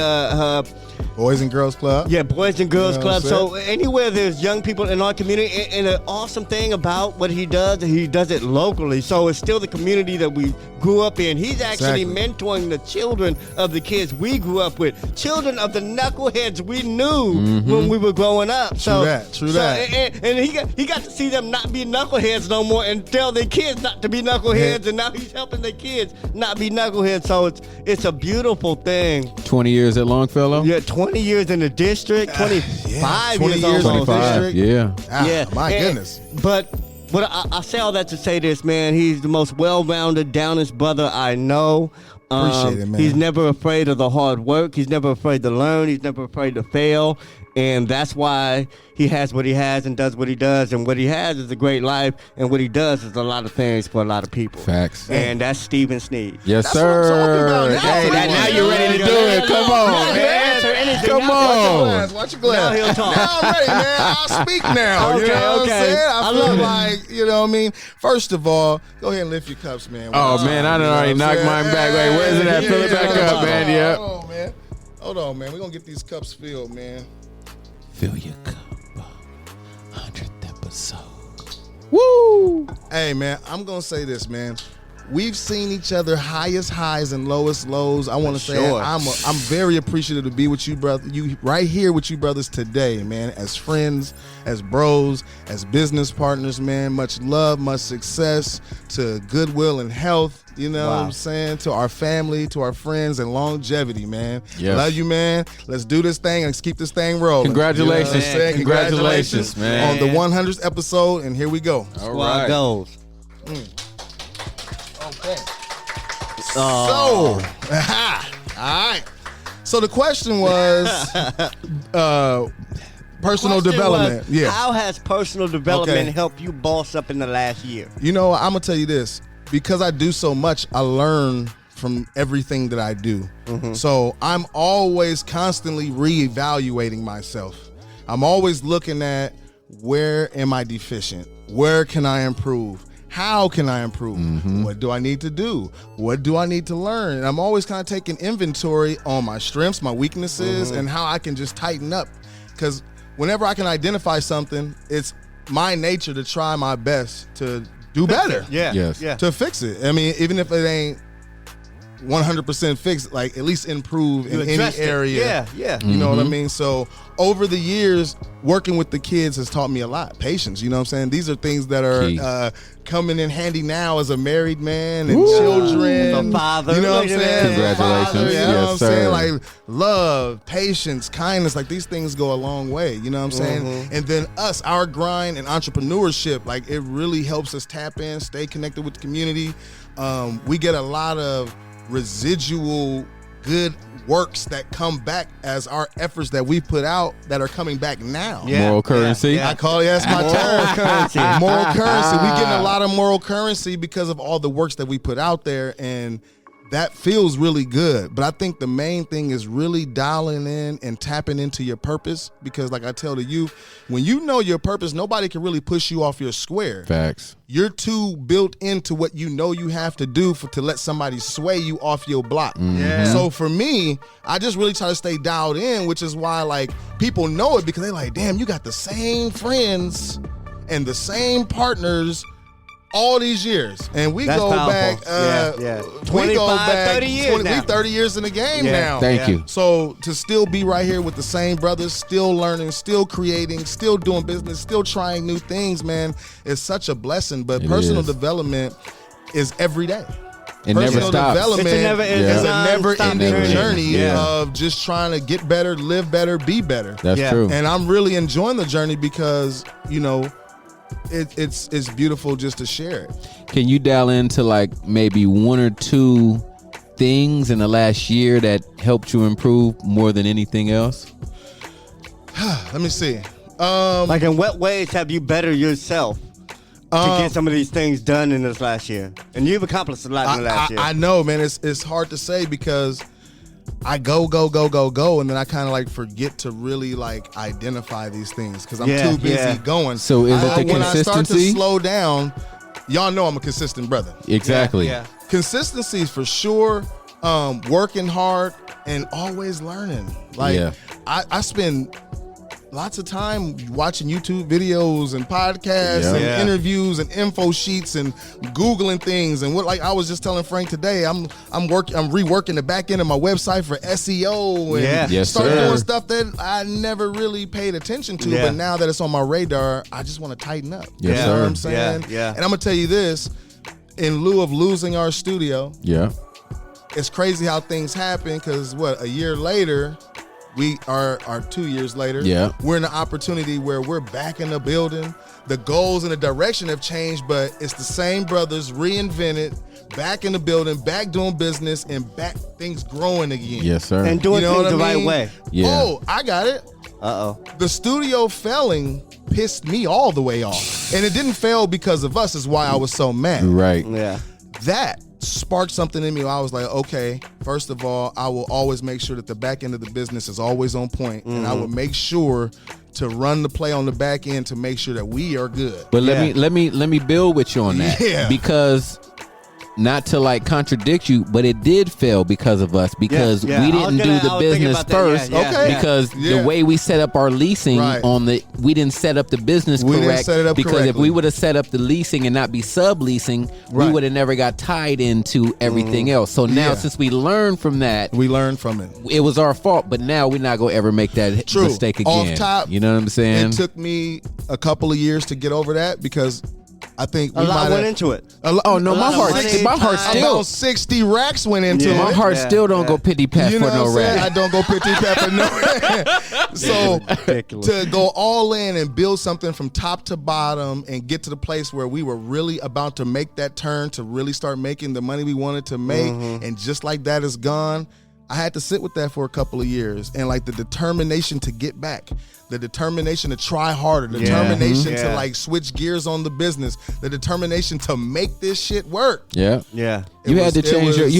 [SPEAKER 3] Boys and Girls Club.
[SPEAKER 2] yeah, Boys and Girls
[SPEAKER 3] You know what
[SPEAKER 2] Club.
[SPEAKER 3] I'm
[SPEAKER 2] So anywhere there's young people in our community, and an awesome thing about what he does it locally. So it's still the community that we grew up in. He's actually
[SPEAKER 3] Exactly.
[SPEAKER 2] mentoring the children of the kids we grew up with, children of the knuckleheads we knew when we were growing up. So
[SPEAKER 3] True that.
[SPEAKER 2] And he got to see them not be knuckleheads no more, and tell their kids not to be knuckleheads, and now he's helping their kids not be knuckleheads. So it's a beautiful thing.
[SPEAKER 4] 20 years at Longfellow?
[SPEAKER 2] Yeah, 20 years in the district, 25
[SPEAKER 3] 20
[SPEAKER 2] years
[SPEAKER 3] years
[SPEAKER 2] almost.
[SPEAKER 3] on district.
[SPEAKER 4] Yeah.
[SPEAKER 3] Ah,
[SPEAKER 2] Yeah,
[SPEAKER 3] my
[SPEAKER 2] and-
[SPEAKER 3] goodness.
[SPEAKER 2] But But I say all that to say this, man. He's the most well-rounded, downest brother I know.
[SPEAKER 3] Appreciate it, man.
[SPEAKER 2] He's never afraid of the hard work. He's never afraid to learn. He's never afraid to fail. And that's why he has what he has and does what he does. And what he has is a great life. And what he does is a lot of things for a lot of people.
[SPEAKER 4] Facts.
[SPEAKER 2] And that's Stephen Sneed.
[SPEAKER 4] Yes,
[SPEAKER 3] That's what I'm talking about.
[SPEAKER 4] sir.
[SPEAKER 3] Now,
[SPEAKER 4] Now you're ready to do it. Come on, man. Come on.
[SPEAKER 3] Watch your glass.
[SPEAKER 2] Now he'll talk.
[SPEAKER 3] Now I'm ready, man. I'll speak now. You
[SPEAKER 2] Okay,
[SPEAKER 3] know what I'm
[SPEAKER 2] okay.
[SPEAKER 3] saying?
[SPEAKER 2] I
[SPEAKER 3] I feel
[SPEAKER 2] love it.
[SPEAKER 3] like, you know what I mean? First of all, go ahead and lift your cups, man.
[SPEAKER 4] Oh, man, I done already knocked mine back. Wait, where's it at? Fill it back up, man. Yeah.
[SPEAKER 3] Hold on, man. Hold on, man. We're going to get these cups filled, man.
[SPEAKER 4] Fill your cup. 100th episode. Woo!
[SPEAKER 3] Hey, man, I'm going to say this, man. We've seen each other highest highs and lowest lows. I want to say
[SPEAKER 2] Sure.
[SPEAKER 3] I'm very appreciative to be with you, brother. You right here with you brothers today, man. As friends, as bros, as business partners, man. Much love, much success, to goodwill and health. You know what I'm saying? To our family, to our friends, and longevity, man.
[SPEAKER 4] Yes.
[SPEAKER 3] Love you, man. Let's do this thing. Let's keep this thing rolling.
[SPEAKER 4] Congratulations.
[SPEAKER 3] You know what I'm saying?
[SPEAKER 4] Congratulations, man.
[SPEAKER 3] On the 100th episode, and here we go.
[SPEAKER 4] All
[SPEAKER 2] Squad
[SPEAKER 4] right.
[SPEAKER 2] goals.
[SPEAKER 3] Okay. So, all right. So the question was personal
[SPEAKER 2] Question
[SPEAKER 3] development.
[SPEAKER 2] was,
[SPEAKER 3] Yeah.
[SPEAKER 2] How has personal development
[SPEAKER 3] Okay.
[SPEAKER 2] helped you boss up in the last year?
[SPEAKER 3] You know, I'm going to tell you this. Because I do so much, I learn from everything that I do. So I'm always constantly reevaluating myself. I'm always looking at, where am I deficient? Where can I improve? How can I improve? What do I need to do? What do I need to learn? And I'm always kind of taking inventory on my strengths, my weaknesses, and how I can just tighten up. Because whenever I can identify something, it's my nature to try my best to do better.
[SPEAKER 2] Yeah.
[SPEAKER 4] Yes.
[SPEAKER 2] Yeah.
[SPEAKER 3] To fix it. I mean, even if it ain't 100% fixed, like at least improve
[SPEAKER 2] You
[SPEAKER 3] in any
[SPEAKER 2] addressed it.
[SPEAKER 3] area.
[SPEAKER 2] Yeah. Yeah.
[SPEAKER 3] You know what I mean? So over the years, working with the kids has taught me a lot. Patience, you know what I'm saying? These are things that
[SPEAKER 4] Key.
[SPEAKER 3] are coming in handy now as a married man and children.
[SPEAKER 2] As a father.
[SPEAKER 3] You know what I'm
[SPEAKER 2] Look at
[SPEAKER 3] saying?
[SPEAKER 2] that.
[SPEAKER 4] Congratulations.
[SPEAKER 3] Father, you know
[SPEAKER 4] Yes,
[SPEAKER 3] what I'm
[SPEAKER 4] sir.
[SPEAKER 3] saying? Like love, patience, kindness, like these things go a long way. You know what I'm saying? And then our grind and entrepreneurship, like it really helps us tap in, stay connected with the community. We get a lot of residual good works that come back as our efforts that we put out that are coming back now.
[SPEAKER 2] Yeah.
[SPEAKER 4] Moral currency.
[SPEAKER 2] Yeah.
[SPEAKER 3] I call it, that's my
[SPEAKER 2] Moral
[SPEAKER 3] term.
[SPEAKER 2] currency.
[SPEAKER 3] Moral currency. We getting a lot of moral currency because of all the works that we put out there, and that feels really good. But I think the main thing is really dialing in and tapping into your purpose, because like I tell to you, when you know your purpose, nobody can really push you off your square.
[SPEAKER 4] Facts.
[SPEAKER 3] You're too built into what you know you have to do to let somebody sway you off your block.
[SPEAKER 2] Yeah.
[SPEAKER 3] So for me, I just really try to stay dialed in, which is why like people know it, because they're like, damn, you got the same friends and the same partners all these years. And we
[SPEAKER 2] That's
[SPEAKER 3] go
[SPEAKER 2] powerful.
[SPEAKER 3] back
[SPEAKER 2] Yeah.
[SPEAKER 3] we
[SPEAKER 2] 25,
[SPEAKER 3] go back
[SPEAKER 2] 30 years now.
[SPEAKER 3] we 30 years in the game
[SPEAKER 2] Yeah.
[SPEAKER 3] now.
[SPEAKER 4] Thank you.
[SPEAKER 3] So to still be right here with the same brothers, still learning, still creating, still doing business, still trying new things, man, is such a blessing. But
[SPEAKER 4] It
[SPEAKER 3] personal
[SPEAKER 4] is.
[SPEAKER 3] development is every day.
[SPEAKER 4] It never
[SPEAKER 3] Personal
[SPEAKER 4] stops.
[SPEAKER 3] development
[SPEAKER 2] It's a never-ending-
[SPEAKER 3] is a
[SPEAKER 2] non-stop
[SPEAKER 3] never-ending
[SPEAKER 4] journey.
[SPEAKER 3] journey
[SPEAKER 2] Yeah.
[SPEAKER 3] of just trying to get better, live better, be better.
[SPEAKER 4] That's
[SPEAKER 2] Yeah.
[SPEAKER 4] true.
[SPEAKER 3] And I'm really enjoying the journey because, you know, it's beautiful just to share it.
[SPEAKER 4] Can you dial into like maybe one or two things in the last year that helped you improve more than anything else?
[SPEAKER 3] Let me see.
[SPEAKER 2] Like in what ways have you bettered yourself to get some of these things done in this last year? And you've accomplished a lot in the last year.
[SPEAKER 3] I know, man. It's hard to say because I go, and then I kind of like forget to really like identify these things because I'm too busy going.
[SPEAKER 4] So is it the
[SPEAKER 3] when I start to
[SPEAKER 4] consistency?
[SPEAKER 3] slow down, y'all know I'm a consistent brother.
[SPEAKER 4] Exactly.
[SPEAKER 2] Yeah.
[SPEAKER 3] Consistency for sure. Working hard and always learning. Like
[SPEAKER 4] Yeah.
[SPEAKER 3] I spend lots of time watching YouTube videos and podcasts
[SPEAKER 4] Yeah.
[SPEAKER 3] and
[SPEAKER 2] Yeah.
[SPEAKER 3] interviews and info sheets and Googling things. And what, like I was just telling Frank today, I'm reworking the back end of my website for SEO and
[SPEAKER 2] Yeah.
[SPEAKER 4] Yes,
[SPEAKER 3] start
[SPEAKER 4] sir.
[SPEAKER 3] doing stuff that I never really paid attention to.
[SPEAKER 2] Yeah.
[SPEAKER 3] But now that it's on my radar, I just want to tighten up.
[SPEAKER 4] Yes,
[SPEAKER 3] you know what
[SPEAKER 4] sir.
[SPEAKER 3] I'm saying?
[SPEAKER 2] Yeah.
[SPEAKER 3] And I'm gonna tell you this, in lieu of losing our studio,
[SPEAKER 4] Yeah.
[SPEAKER 3] it's crazy how things happen because a year later, we are 2 years later.
[SPEAKER 4] Yeah.
[SPEAKER 3] We're in an opportunity where we're back in the building. the goals and the direction have changed, but it's the same brothers reinvented, back in the building, back doing business, and back things growing again.
[SPEAKER 4] Yes, sir.
[SPEAKER 2] And doing things the right way.
[SPEAKER 4] Yeah.
[SPEAKER 3] Oh, I got it. The studio failing pissed me all the way off. And it didn't fail because of us, is why I was so mad.
[SPEAKER 4] Right.
[SPEAKER 2] Yeah.
[SPEAKER 3] That sparked something in me where I was like, okay, first of all, I will always make sure that the back end of the business is always on point, and I will make sure to run the play on the back end to make sure that we are good.
[SPEAKER 4] But let me build with you on that.
[SPEAKER 3] Yeah.
[SPEAKER 4] Because not to like contradict you, but it did fail because of us, because we didn't do the business first. Because the way we set up our leasing we didn't set up the business correct. Because if we would have set up the leasing and not be subleasing, we would have never got tied into everything else. So now since we learned from that,
[SPEAKER 3] we learned from it.
[SPEAKER 4] It was our fault, but now we're not gonna ever make that mistake again.
[SPEAKER 3] Off top,
[SPEAKER 4] you know what I'm saying?
[SPEAKER 3] It took me a couple of years to get over that, because I think we
[SPEAKER 2] a lot went into it.
[SPEAKER 4] My heart still.
[SPEAKER 3] About 60 racks went into it.
[SPEAKER 4] My heart still don't go pitty pat for no rack.
[SPEAKER 3] I don't go pitty pat for no rack. So to go all in and build something from top to bottom and get to the place where we were really about to make that turn to really start making the money we wanted to make, and just like that is gone. I had to sit with that for a couple of years, and like the determination to get back, the determination to try harder, the determination to like switch gears on the business, the determination to make this shit work.
[SPEAKER 4] Yeah. You had to change
[SPEAKER 3] great.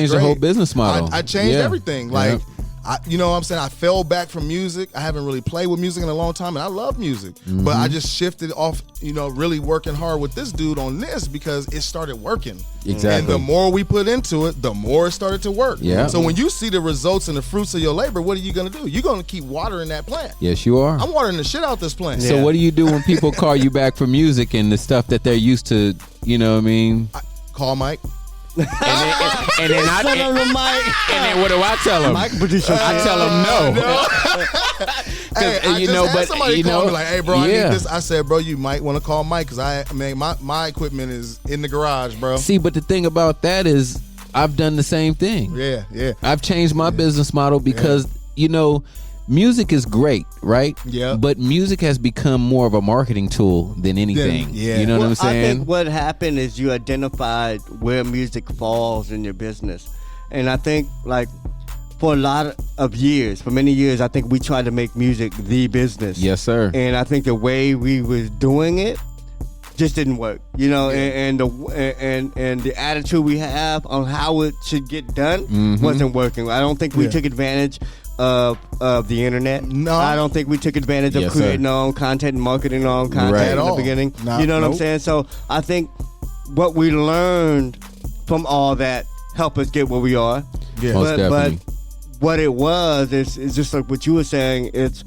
[SPEAKER 4] the whole business model.
[SPEAKER 3] I changed everything. Like, you know what I'm saying? I fell back from music. I haven't really played with music in a long time, and I love music. But I just shifted off, really working hard with this dude on this because it started working.
[SPEAKER 4] Exactly.
[SPEAKER 3] And the more we put into it, the more it started to work.
[SPEAKER 4] Yeah.
[SPEAKER 3] So when you see the results and the fruits of your labor, what are you going to do? You're going to keep watering that plant.
[SPEAKER 4] Yes, you are.
[SPEAKER 3] I'm watering the shit out this plant.
[SPEAKER 4] So what do you do when people call you back for music and the stuff that they're used to, you know what I mean?
[SPEAKER 3] Call Mike.
[SPEAKER 4] And then what do I tell him?
[SPEAKER 2] Mike producer.
[SPEAKER 4] I tell him no.
[SPEAKER 3] Hey, I just had somebody call me like, hey, bro, I need this. I said, bro, you might want to call Mike, because my equipment is in the garage, bro.
[SPEAKER 4] See, but the thing about that is I've done the same thing.
[SPEAKER 3] Yeah.
[SPEAKER 4] I've changed my business model because, music is great, right?
[SPEAKER 3] Yeah.
[SPEAKER 4] But music has become more of a marketing tool than anything. You know what I'm saying?
[SPEAKER 2] I think what happened is you identified where music falls in your business. And I think, like, for many years, I think we tried to make music the business.
[SPEAKER 4] Yes, sir.
[SPEAKER 2] And I think the way we was doing it just didn't work, and the attitude we have on how it should get done wasn't working. I don't think we took advantage of the internet.
[SPEAKER 3] No,
[SPEAKER 2] I don't think we took advantage of creating our own content and marketing our own content in the beginning. You know what I'm saying? So I think what we learned from all that helped us get where we are.
[SPEAKER 4] Yeah, most definitely.
[SPEAKER 2] But what it was is just like what you were saying. It's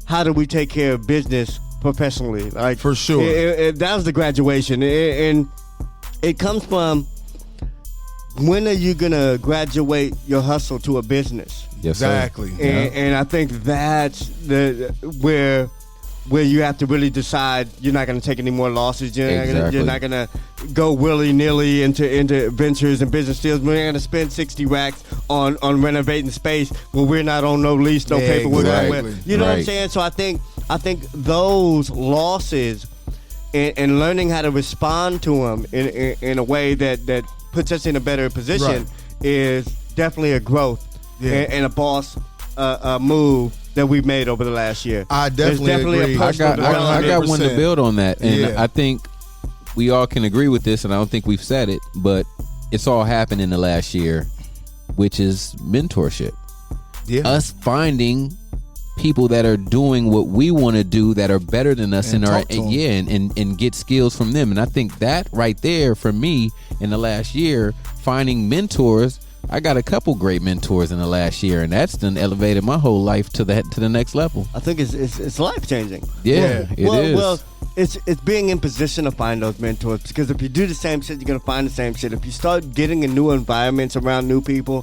[SPEAKER 2] how do we take care of business professionally? Like,
[SPEAKER 3] for sure.
[SPEAKER 2] That was the graduation, and it comes from, when are you gonna graduate your hustle to a business?
[SPEAKER 4] Yes,
[SPEAKER 3] exactly.
[SPEAKER 2] And I think that's where you have to really decide you're not going to take any more losses. You're not going to go willy-nilly into ventures and business deals. We're not going to spend 60 racks on renovating space when we're not on no lease, no paperwork.
[SPEAKER 3] Exactly.
[SPEAKER 2] You know what I'm saying? So I think those losses and learning how to respond to them in a way that puts us in a better position is definitely a growth and a boss move that we've made over the last year.
[SPEAKER 3] I definitely agree.
[SPEAKER 2] I
[SPEAKER 4] got one to build on that, and I think we all can agree with this, and I don't think we've said it, but it's all happened in the last year, which is mentorship. Yeah. Us finding people that are doing what we want to do, that are better than us and get skills from them. And I think that right there, for me, in the last year, finding mentors. I got a couple great mentors in the last year, and that's done elevated my whole life to the next level.
[SPEAKER 2] I think it's life changing.
[SPEAKER 4] Yeah, it is.
[SPEAKER 2] Well, it's being in position to find those mentors, because if you do the same shit, you're gonna find the same shit. If you start getting in new environments around new people,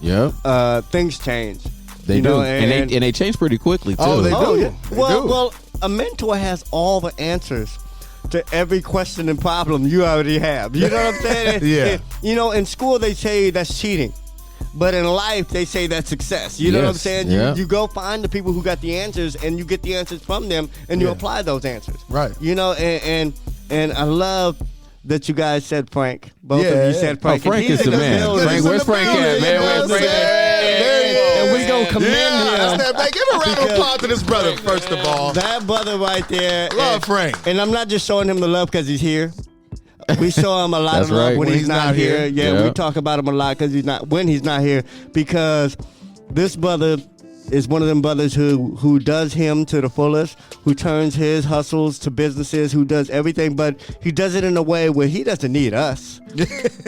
[SPEAKER 2] things change.
[SPEAKER 4] They do, and they change pretty quickly too.
[SPEAKER 3] Oh, they do.
[SPEAKER 2] Yeah. Well, a mentor has all the answers to every question and problem you already have. You know what I'm saying?
[SPEAKER 3] Yeah.
[SPEAKER 2] In school they say that's cheating. But in life, they say that's success. You know what I'm saying?
[SPEAKER 4] Yeah.
[SPEAKER 2] You go find the people who got the answers, and you get the answers from them, and you apply those answers.
[SPEAKER 3] Right.
[SPEAKER 2] You know, and I love that you guys said Frank. Both of you said Frank.
[SPEAKER 4] Oh, Frank is the man. Frank, where's Frank at, man? Where's Frank at?
[SPEAKER 2] And we gonna commend him.
[SPEAKER 3] That's that. Give a round of applause to this brother, first of all.
[SPEAKER 2] That brother right there.
[SPEAKER 3] Love Frank.
[SPEAKER 2] And I'm not just showing him the love because he's here. We show him a lot of love
[SPEAKER 4] right.
[SPEAKER 2] when he's not here. Yeah,
[SPEAKER 4] Yep.
[SPEAKER 2] we talk about him a lot when he's not here, because this brother is one of them brothers who does him to the fullest, who turns his hustles to businesses, who does everything, but he does it in a way where he doesn't need us.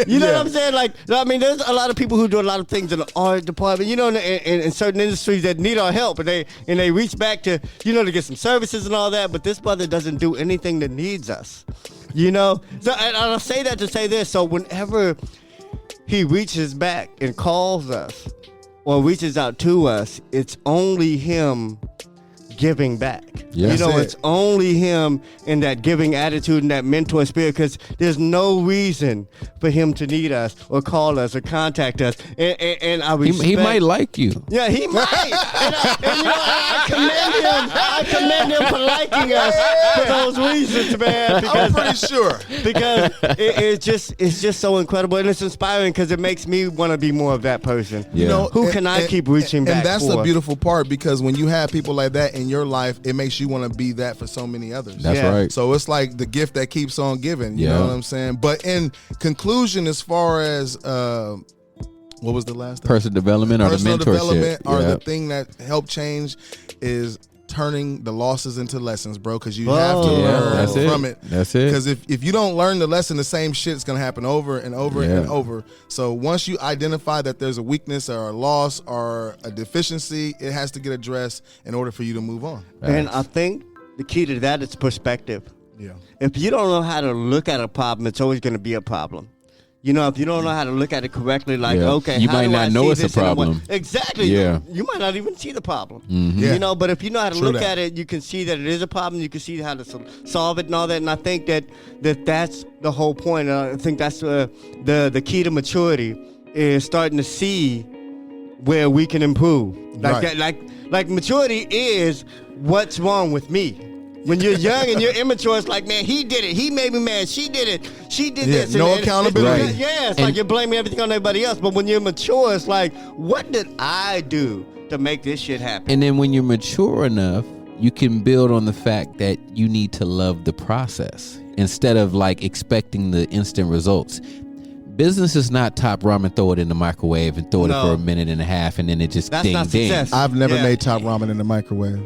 [SPEAKER 2] You know what I'm saying? Like, I mean, there's a lot of people who do a lot of things in the art department, you know, in certain industries that need our help, and they reach back to, you know, to get some services and all that, but this brother doesn't do anything that needs us, you know? So, and I'll say that to say this, so whenever he reaches back and calls us, or reaches out to us, it's only him giving back.
[SPEAKER 4] Yeah.
[SPEAKER 2] You know,
[SPEAKER 3] That's
[SPEAKER 2] it's only him in that giving attitude and that mentor spirit, because there's no reason for him to need us or call us or contact us. And I respect.
[SPEAKER 4] He might like you.
[SPEAKER 2] Yeah, he might. and you know, I commend him for liking us for those reasons, man. Because,
[SPEAKER 3] I'm pretty sure.
[SPEAKER 2] because it's just so incredible, and it's inspiring because it makes me want to be more of that person.
[SPEAKER 4] Yeah.
[SPEAKER 3] You know,
[SPEAKER 2] Who can I keep reaching back
[SPEAKER 3] And that's
[SPEAKER 2] for?
[SPEAKER 3] the beautiful part, because when you have people like that in your life, it makes you want to be that for so many others.
[SPEAKER 4] That's
[SPEAKER 2] Yeah.
[SPEAKER 4] right.
[SPEAKER 3] So it's like the gift that keeps on giving. You
[SPEAKER 4] Yeah.
[SPEAKER 3] know what I'm saying? But in conclusion, as far as what was the last thing?
[SPEAKER 4] Personal development or the
[SPEAKER 3] Personal
[SPEAKER 4] mentorship.
[SPEAKER 3] development or
[SPEAKER 4] Yeah.
[SPEAKER 3] the thing that helped change is turning the losses into lessons, bro, because you have to learn
[SPEAKER 4] that's it.
[SPEAKER 3] from it.
[SPEAKER 4] That's it.
[SPEAKER 3] Because if you don't learn the lesson, the same shit's going to happen over and over and over. So once you identify that there's a weakness or a loss or a deficiency, it has to get addressed in order for you to move on.
[SPEAKER 2] And I think the key to that is perspective.
[SPEAKER 3] Yeah.
[SPEAKER 2] If you don't know how to look at a problem, it's always going to be a problem. You know, if you don't know how to look at it correctly, like,
[SPEAKER 4] Yeah.
[SPEAKER 2] okay,
[SPEAKER 4] You
[SPEAKER 2] how
[SPEAKER 4] might
[SPEAKER 2] do
[SPEAKER 4] not
[SPEAKER 2] I
[SPEAKER 4] know
[SPEAKER 2] see
[SPEAKER 4] it's a
[SPEAKER 2] this in way-
[SPEAKER 4] problem.
[SPEAKER 2] Exactly.
[SPEAKER 4] Yeah.
[SPEAKER 2] You might not even see the problem.
[SPEAKER 3] Yeah.
[SPEAKER 2] You know, but if you know how to
[SPEAKER 3] True
[SPEAKER 2] look
[SPEAKER 3] that.
[SPEAKER 2] at it, you can see that it is a problem. You can see how to solve it and all that. And I think that's the whole point. I think that's the key to maturity, is starting to see where we can improve. Like
[SPEAKER 3] Right.
[SPEAKER 2] that. Like maturity is what's wrong with me. When you're young and you're immature, it's like, man, he did it. He made me mad. She did it. She did
[SPEAKER 3] Yeah,
[SPEAKER 2] this.
[SPEAKER 3] no
[SPEAKER 2] And
[SPEAKER 3] accountability.
[SPEAKER 2] It's, yeah, it's
[SPEAKER 4] And-
[SPEAKER 2] like you're blaming everything on everybody else. But when you're mature, it's like, what did I do to make this shit happen?
[SPEAKER 4] And then when you're mature enough, you can build on the fact that you need to love the process instead of like expecting the instant results. Business is not top ramen, throw it in the microwave and throw it
[SPEAKER 2] No.
[SPEAKER 4] for a minute and a half, and then it just
[SPEAKER 2] That's
[SPEAKER 4] ding
[SPEAKER 2] not
[SPEAKER 4] ding.
[SPEAKER 2] success.
[SPEAKER 3] I've never
[SPEAKER 2] Yeah.
[SPEAKER 3] made top ramen in the microwave.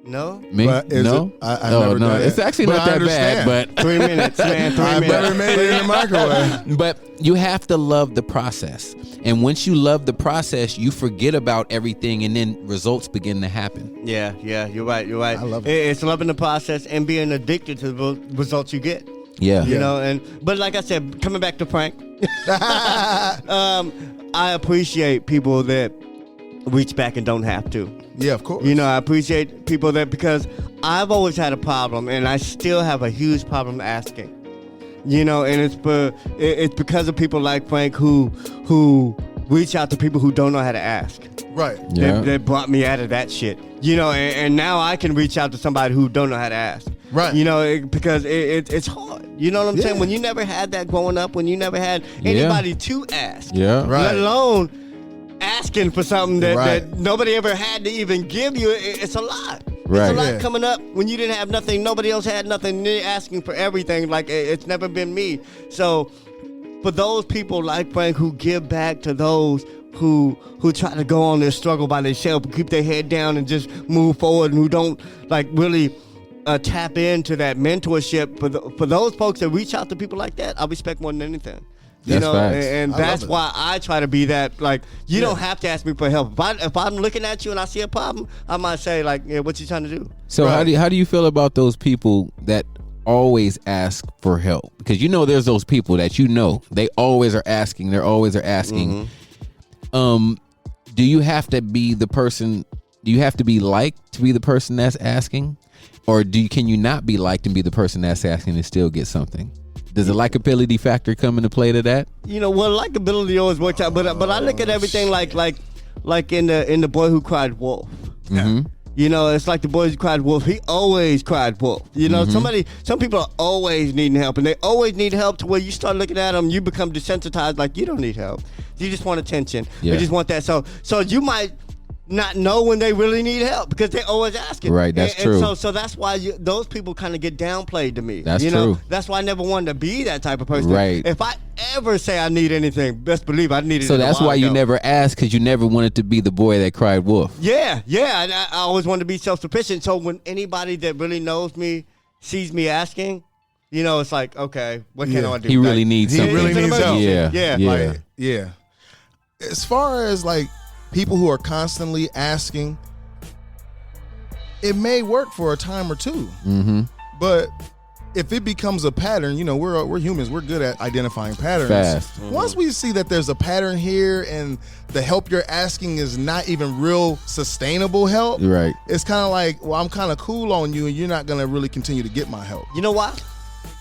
[SPEAKER 2] No?
[SPEAKER 4] Me?
[SPEAKER 3] But is
[SPEAKER 4] no,
[SPEAKER 3] it- I've
[SPEAKER 4] oh
[SPEAKER 3] never
[SPEAKER 4] no,
[SPEAKER 3] done
[SPEAKER 4] it's
[SPEAKER 3] it.
[SPEAKER 4] actually
[SPEAKER 3] But
[SPEAKER 4] not
[SPEAKER 3] I
[SPEAKER 4] that bad.
[SPEAKER 3] understand.
[SPEAKER 4] But
[SPEAKER 2] 3 minutes, man. 3
[SPEAKER 3] I've
[SPEAKER 2] minutes.
[SPEAKER 3] never made it in the microwave.
[SPEAKER 4] But you have to love the process. And once you love the process, you forget about everything, and then results begin to happen.
[SPEAKER 2] Yeah, you're right.
[SPEAKER 3] I love it.
[SPEAKER 2] It's loving the process and being addicted to the results you get.
[SPEAKER 4] Yeah.
[SPEAKER 2] You know, but like I said, coming back to Frank, I appreciate people that reach back and don't have to.
[SPEAKER 3] Yeah, of course.
[SPEAKER 2] You know, I appreciate people that, because I've always had a problem, and I still have a huge problem asking. You know, and it's because of people like Frank who reach out to people who don't know how to ask.
[SPEAKER 3] Right.
[SPEAKER 4] Yeah.
[SPEAKER 2] That brought me out of that shit. You know, and now I can reach out to somebody who don't know how to ask.
[SPEAKER 3] Right.
[SPEAKER 2] You know, because it's hard. You know what I'm
[SPEAKER 3] Yeah.
[SPEAKER 2] saying? When you never had that growing up, when you never had anybody to ask.
[SPEAKER 4] Yeah.
[SPEAKER 3] Right.
[SPEAKER 2] Let alone asking for something that
[SPEAKER 3] Right.
[SPEAKER 2] nobody ever had to even give you. It's a lot.
[SPEAKER 4] Right.
[SPEAKER 2] It's a lot
[SPEAKER 3] Yeah.
[SPEAKER 2] coming up when you didn't have nothing. Nobody else had nothing. You're asking for everything. Like, it's never been me. So for those people like Frank who give back to those who try to go on their struggle by themselves, keep their head down and just move forward, and who don't like really tap into that mentorship, for those folks that reach out to people like that, I respect more than anything. You
[SPEAKER 4] That's
[SPEAKER 2] know,
[SPEAKER 4] facts.
[SPEAKER 2] and
[SPEAKER 3] I
[SPEAKER 2] that's
[SPEAKER 3] love it.
[SPEAKER 2] why I try to be that. Like, you don't have to ask me for help. If I'm looking at you and I see a problem, I might say, like, yeah, what you trying to do?
[SPEAKER 4] So how do you feel about those people that always ask for help? Because you know there's those people that you know they always are asking. They always are asking. Do you have to be the person? Do you have to be liked to be the person that's asking, or can you not be liked and be the person that's asking and still get something? Does the likability factor come into play to that?
[SPEAKER 2] You know, well, likability always works out, but I look at everything like in the Boy Who Cried Wolf.
[SPEAKER 4] Mm-hmm.
[SPEAKER 2] You know, it's like the boy who cried wolf. He always cried wolf. You know, some people are always needing help, and they always need help to where you start looking at them, you become desensitized, like you don't need help. You just want attention.
[SPEAKER 4] Yeah.
[SPEAKER 2] You just want that. So you might not know when they really need help because they're always asking.
[SPEAKER 4] Right, that's true.
[SPEAKER 2] And so that's why those people kind of get downplayed to me.
[SPEAKER 4] That's
[SPEAKER 2] you know?
[SPEAKER 4] true.
[SPEAKER 2] That's why I never wanted to be that type of person.
[SPEAKER 4] Right.
[SPEAKER 2] If I ever say I need anything, best believe I need it.
[SPEAKER 4] So that's why you never asked, because you never wanted to be the boy that cried wolf.
[SPEAKER 2] Yeah. And I always wanted to be self-sufficient. So when anybody that really knows me sees me asking, you know, it's like, okay, what can I do?
[SPEAKER 4] He really needs something.
[SPEAKER 3] He really needs help.
[SPEAKER 4] Yeah.
[SPEAKER 3] Yeah. As far as like people who are constantly asking, it may work for a time or two.
[SPEAKER 4] Mm-hmm.
[SPEAKER 3] But if it becomes a pattern, you know, we're humans. We're good at identifying patterns.
[SPEAKER 4] Fast.
[SPEAKER 2] Mm-hmm.
[SPEAKER 3] Once we see that there's a pattern here and the help you're asking is not even real sustainable help,
[SPEAKER 4] Right.
[SPEAKER 3] it's kind of like, well, I'm kind of cool on you and you're not going to really continue to get my help.
[SPEAKER 2] You know why?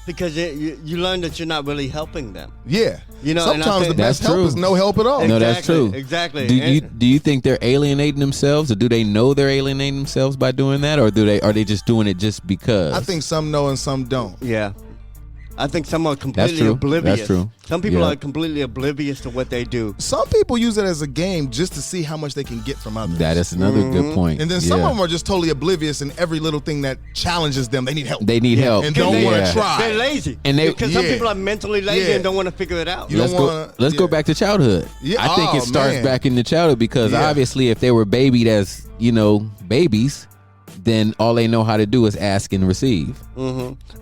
[SPEAKER 2] Because you learn that you're not really helping them.
[SPEAKER 3] Yeah.
[SPEAKER 2] You know, and I
[SPEAKER 3] sometimes
[SPEAKER 2] think
[SPEAKER 3] the best
[SPEAKER 4] that's
[SPEAKER 3] help
[SPEAKER 4] true.
[SPEAKER 3] is no help at all.
[SPEAKER 4] No, that's true.
[SPEAKER 2] Exactly.
[SPEAKER 4] Do you think they're alienating themselves, or do they know they're alienating themselves by doing that, or are they just doing it just because?
[SPEAKER 3] I think some know and some don't.
[SPEAKER 2] Yeah. I think some are completely
[SPEAKER 4] true.
[SPEAKER 2] oblivious.
[SPEAKER 4] That's true.
[SPEAKER 2] Some people
[SPEAKER 4] Yeah.
[SPEAKER 2] are completely oblivious to what they do.
[SPEAKER 3] Some people use it as a game just to see how much they can get from others.
[SPEAKER 4] That is another good point.
[SPEAKER 3] And then some of them are just totally oblivious in every little thing that challenges them. They need help.
[SPEAKER 4] They need help
[SPEAKER 3] And don't want to try.
[SPEAKER 2] They're lazy.
[SPEAKER 4] And they-
[SPEAKER 2] because some
[SPEAKER 3] Yeah.
[SPEAKER 2] people are mentally lazy
[SPEAKER 3] Yeah.
[SPEAKER 2] and don't want to figure it out.
[SPEAKER 3] You
[SPEAKER 4] Let's
[SPEAKER 3] don't
[SPEAKER 4] go.
[SPEAKER 3] wanna-
[SPEAKER 4] Let's go
[SPEAKER 3] yeah.
[SPEAKER 4] back to childhood.
[SPEAKER 3] Yeah.
[SPEAKER 4] I think
[SPEAKER 3] Oh,
[SPEAKER 4] it starts
[SPEAKER 3] man.
[SPEAKER 4] back in the childhood because
[SPEAKER 3] Yeah.
[SPEAKER 4] obviously, if they were babied as babies, then all they know how to do is ask and receive.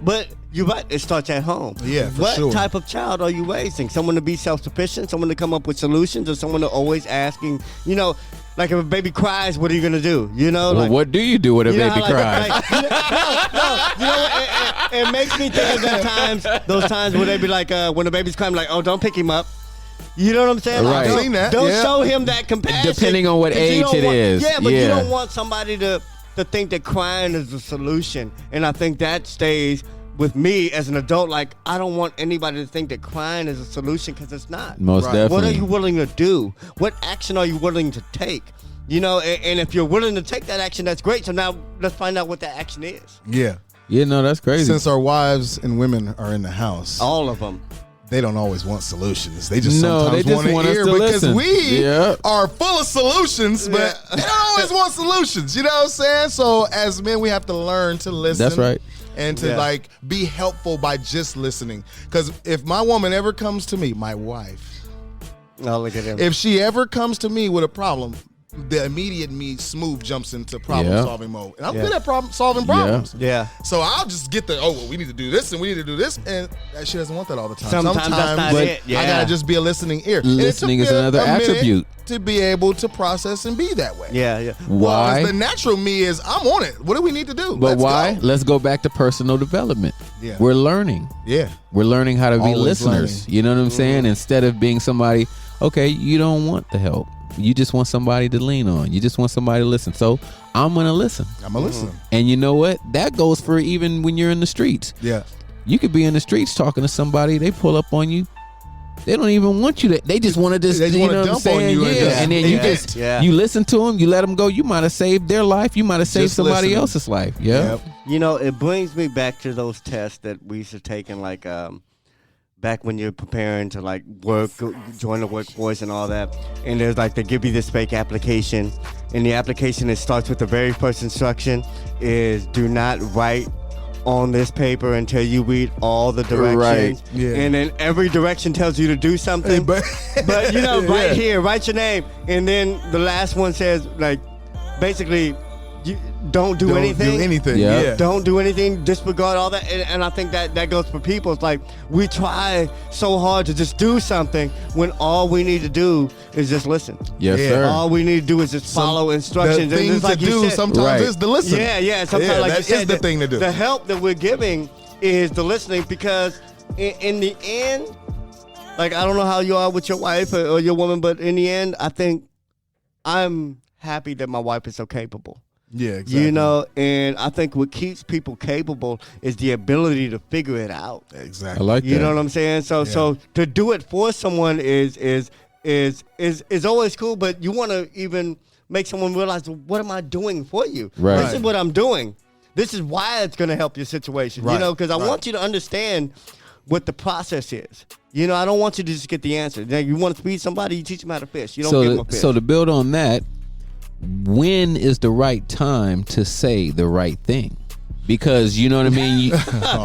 [SPEAKER 2] But you're right. It starts at home.
[SPEAKER 3] Yeah, for
[SPEAKER 2] what
[SPEAKER 3] sure.
[SPEAKER 2] type of child are you raising? Someone to be self-sufficient? Someone to come up with solutions? Or someone to always asking? You know, like if a baby cries, what are you going to do? You know,
[SPEAKER 4] Well,
[SPEAKER 2] like,
[SPEAKER 4] what do you do when a
[SPEAKER 2] you know
[SPEAKER 4] baby
[SPEAKER 2] how,
[SPEAKER 4] cries?
[SPEAKER 2] no, you know what? It makes me think of those times where they be like, when the baby's crying, like, oh, don't pick him up. You know what I'm saying?
[SPEAKER 4] Right.
[SPEAKER 2] Don't,
[SPEAKER 3] I've seen that,
[SPEAKER 2] don't
[SPEAKER 3] yeah.
[SPEAKER 2] show him that compassion.
[SPEAKER 4] Depending on what
[SPEAKER 2] 'cause you
[SPEAKER 4] age
[SPEAKER 2] don't
[SPEAKER 4] it
[SPEAKER 2] want-
[SPEAKER 4] is.
[SPEAKER 2] Yeah, but you
[SPEAKER 4] Yeah.
[SPEAKER 2] don't want somebody to think that crying is the solution. And I think that stays with me as an adult. Like, I don't want anybody to think that crying is a solution, because it's not.
[SPEAKER 4] Most definitely.
[SPEAKER 2] What are you willing to do? What action are you willing to take? You know, and if you're willing to take that action, that's great. So now let's find out what that action is.
[SPEAKER 3] Yeah.
[SPEAKER 4] Yeah, no, that's crazy.
[SPEAKER 3] Since our wives and women are in the house,
[SPEAKER 2] All of them.
[SPEAKER 3] they don't always want solutions. They just
[SPEAKER 4] No,
[SPEAKER 3] sometimes
[SPEAKER 4] they just
[SPEAKER 3] want
[SPEAKER 4] want
[SPEAKER 3] to
[SPEAKER 4] us
[SPEAKER 3] hear
[SPEAKER 4] to
[SPEAKER 3] because
[SPEAKER 4] listen.
[SPEAKER 3] we
[SPEAKER 4] Yeah.
[SPEAKER 3] are full of solutions, but they don't always want solutions. You know what I'm saying? So as men, we have to learn to listen.
[SPEAKER 4] That's right.
[SPEAKER 3] And to like be helpful by just listening. Because if my woman ever comes to me, my wife,
[SPEAKER 2] Oh, look at him.
[SPEAKER 3] if she ever comes to me with a problem, the immediate me smooth jumps into problem solving mode. And I'm good at solving problems.
[SPEAKER 2] Yeah.
[SPEAKER 3] So I'll just get we need to do this and we need to do this. And she doesn't want that all the time.
[SPEAKER 2] Sometimes that's not it. Yeah.
[SPEAKER 3] I got to just be a listening ear. And it took
[SPEAKER 4] Listening is
[SPEAKER 3] me
[SPEAKER 4] another
[SPEAKER 3] a minute
[SPEAKER 4] attribute.
[SPEAKER 3] to be able to process and be that way.
[SPEAKER 2] Yeah.
[SPEAKER 4] Why?
[SPEAKER 3] Well, the natural me is, I'm on it. What do we need to do?
[SPEAKER 4] But
[SPEAKER 3] Let's
[SPEAKER 4] why?
[SPEAKER 3] go.
[SPEAKER 4] Let's go back to personal development.
[SPEAKER 3] Yeah.
[SPEAKER 4] We're learning.
[SPEAKER 3] Yeah.
[SPEAKER 4] We're learning how to be
[SPEAKER 3] Always
[SPEAKER 4] listeners.
[SPEAKER 3] learning.
[SPEAKER 4] You know what I'm saying? Instead of being somebody, okay, you don't want the help. You just want somebody to lean on. You just want somebody to listen. So I'm going to listen.
[SPEAKER 3] I'm going to listen.
[SPEAKER 4] And you know what? That goes for even when you're in the streets.
[SPEAKER 3] Yeah.
[SPEAKER 4] You could be in the streets talking to somebody. They pull up on you. They don't even want you to. They just want to just,
[SPEAKER 3] They just
[SPEAKER 4] you
[SPEAKER 3] wanna
[SPEAKER 4] know what I'm
[SPEAKER 3] dump on
[SPEAKER 4] saying?
[SPEAKER 3] you
[SPEAKER 4] Yeah.
[SPEAKER 3] and just-
[SPEAKER 4] And then you
[SPEAKER 3] Yeah.
[SPEAKER 4] just,
[SPEAKER 2] Yeah.
[SPEAKER 4] you listen to them. You let them go. You might have saved their life. You might have saved
[SPEAKER 3] Just
[SPEAKER 4] somebody
[SPEAKER 3] listening.
[SPEAKER 4] else's life. Yeah.
[SPEAKER 3] Yep.
[SPEAKER 2] You know, it brings me back to those tests that we used to take in, like, back when you're preparing to, like, join the workforce and all that. And there's, like, they give you this fake application. And the application, it starts with the very first instruction is do not write on this paper until you read all the directions.
[SPEAKER 4] Right.
[SPEAKER 3] Yeah.
[SPEAKER 2] And then every direction tells you to do something.
[SPEAKER 3] Hey, but
[SPEAKER 2] But, you know, right
[SPEAKER 3] Yeah.
[SPEAKER 2] here, write your name. And then the last one says, like, basically, you don't do anything.
[SPEAKER 3] Do anything.
[SPEAKER 4] Yeah.
[SPEAKER 3] Yeah.
[SPEAKER 2] Don't do anything, disregard all that. And I think that goes for people. It's like we try so hard to just do something when all we need to do is just listen.
[SPEAKER 4] Yes,
[SPEAKER 3] Yeah.
[SPEAKER 4] sir.
[SPEAKER 2] All we need to do is just follow instructions.
[SPEAKER 3] The
[SPEAKER 2] And
[SPEAKER 3] thing
[SPEAKER 2] it's like
[SPEAKER 3] to
[SPEAKER 2] you
[SPEAKER 3] do
[SPEAKER 2] said,
[SPEAKER 3] sometimes
[SPEAKER 4] Right.
[SPEAKER 3] is to listen.
[SPEAKER 2] Yeah. Sometimes, like
[SPEAKER 3] that
[SPEAKER 2] you said,
[SPEAKER 3] is the thing to do.
[SPEAKER 2] The help that we're giving is the listening, because in the end, like, I don't know how you are with your wife or your woman, but in the end, I think I'm happy that my wife is so capable.
[SPEAKER 3] Yeah, exactly.
[SPEAKER 2] You know, and I think what keeps people capable is the ability to figure it out.
[SPEAKER 3] Exactly.
[SPEAKER 4] I like that.
[SPEAKER 2] You know what I'm saying? So to do it for someone is always cool, but you want to even make someone realize, well, what am I doing for you?
[SPEAKER 4] Right.
[SPEAKER 2] This is what I'm doing. This is why it's going to help your situation.
[SPEAKER 3] Right.
[SPEAKER 2] You know, because I want you to understand what the process is. You know, I don't want you to just get the answer. Now, you want to feed somebody, you teach them how to fish. You don't give them a fish.
[SPEAKER 4] So to build on that, when is the right time to say the right thing? Because you know what I mean.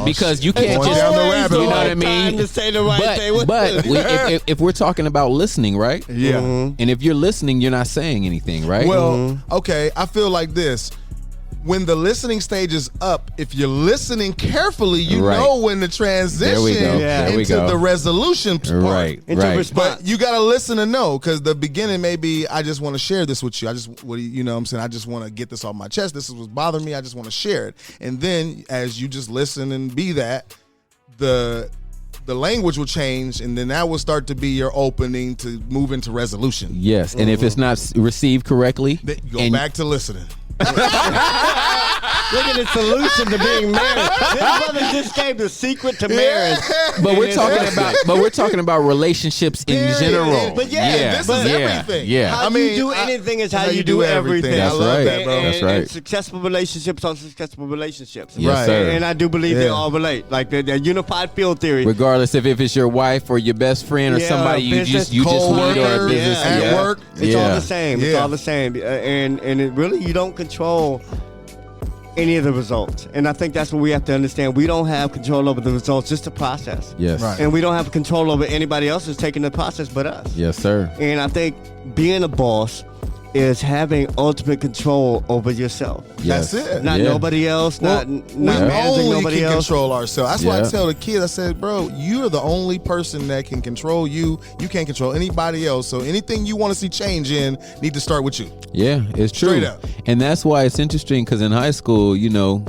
[SPEAKER 4] Because you can't
[SPEAKER 3] Going
[SPEAKER 4] just
[SPEAKER 3] down the rabbit
[SPEAKER 4] you know
[SPEAKER 3] hole.
[SPEAKER 4] what I mean.
[SPEAKER 2] Time to say the right thing.
[SPEAKER 4] But if we're talking about listening, right?
[SPEAKER 3] Yeah.
[SPEAKER 4] And if you're listening, you're not saying anything, right?
[SPEAKER 3] Well, okay, I feel like this. When the listening stage is up, if you're listening carefully, you
[SPEAKER 4] Right.
[SPEAKER 3] know when the transition
[SPEAKER 4] There we go.
[SPEAKER 2] Yeah.
[SPEAKER 4] There we
[SPEAKER 3] into
[SPEAKER 4] go.
[SPEAKER 3] the resolution part.
[SPEAKER 4] Right.
[SPEAKER 2] Into
[SPEAKER 4] Right.
[SPEAKER 2] response.
[SPEAKER 3] But you got to listen and know, because the beginning may be, I just want to share this with you. You know what I'm saying? I just want to get this off my chest. This is what's bothering me. I just want to share it. And then as you just listen and be that, the language will change, and then that will start to be your opening to move into resolution.
[SPEAKER 4] Yes. And if it's not received correctly,
[SPEAKER 3] Then you go
[SPEAKER 4] and-
[SPEAKER 3] back to listening.
[SPEAKER 2] Look at the solution to being married. This brother just gave the secret to marriage.
[SPEAKER 4] But we're
[SPEAKER 2] And
[SPEAKER 4] talking about relationships in
[SPEAKER 3] Period.
[SPEAKER 4] general.
[SPEAKER 3] But yeah, this is everything.
[SPEAKER 4] Yeah.
[SPEAKER 2] How
[SPEAKER 3] I mean,
[SPEAKER 2] you do anything is how you
[SPEAKER 3] do
[SPEAKER 2] do
[SPEAKER 3] everything.
[SPEAKER 2] everything.
[SPEAKER 4] That's
[SPEAKER 3] I love
[SPEAKER 4] right.
[SPEAKER 3] that, bro.
[SPEAKER 4] That's right.
[SPEAKER 2] And successful relationships are successful relationships.
[SPEAKER 4] Yes,
[SPEAKER 3] Right.
[SPEAKER 4] sir.
[SPEAKER 2] And I do believe they
[SPEAKER 3] Yeah.
[SPEAKER 2] all relate. Like the unified field theory.
[SPEAKER 4] Regardless if it's your wife or your best friend or
[SPEAKER 2] Yeah,
[SPEAKER 4] somebody you
[SPEAKER 2] business
[SPEAKER 4] just meet or a
[SPEAKER 3] co-worker,
[SPEAKER 4] business
[SPEAKER 3] at work.
[SPEAKER 2] It's all the same. It's
[SPEAKER 3] Yeah.
[SPEAKER 2] all the same. And it really, you don't control any of the results. And I think that's what we have to understand. We don't have control over the results, just the process.
[SPEAKER 4] Yes.
[SPEAKER 3] Right.
[SPEAKER 2] And we don't have control over anybody else who's taking the process but us.
[SPEAKER 4] Yes, sir.
[SPEAKER 2] And I think being a boss is having ultimate control over yourself.
[SPEAKER 4] Yes.
[SPEAKER 3] That's it.
[SPEAKER 2] Not
[SPEAKER 4] Yeah.
[SPEAKER 2] nobody else,
[SPEAKER 3] Well,
[SPEAKER 2] not
[SPEAKER 3] we
[SPEAKER 2] managing
[SPEAKER 3] only
[SPEAKER 2] nobody
[SPEAKER 3] can
[SPEAKER 2] else.
[SPEAKER 3] control ourselves. That's why I
[SPEAKER 4] Yeah.
[SPEAKER 3] tell the kids, I said, bro, you're the only person that can control you. You can't control anybody else. So anything you want to see change in need to start with you.
[SPEAKER 4] Yeah, it's true.
[SPEAKER 3] Straight up.
[SPEAKER 4] And that's why it's interesting, because in high school, you know,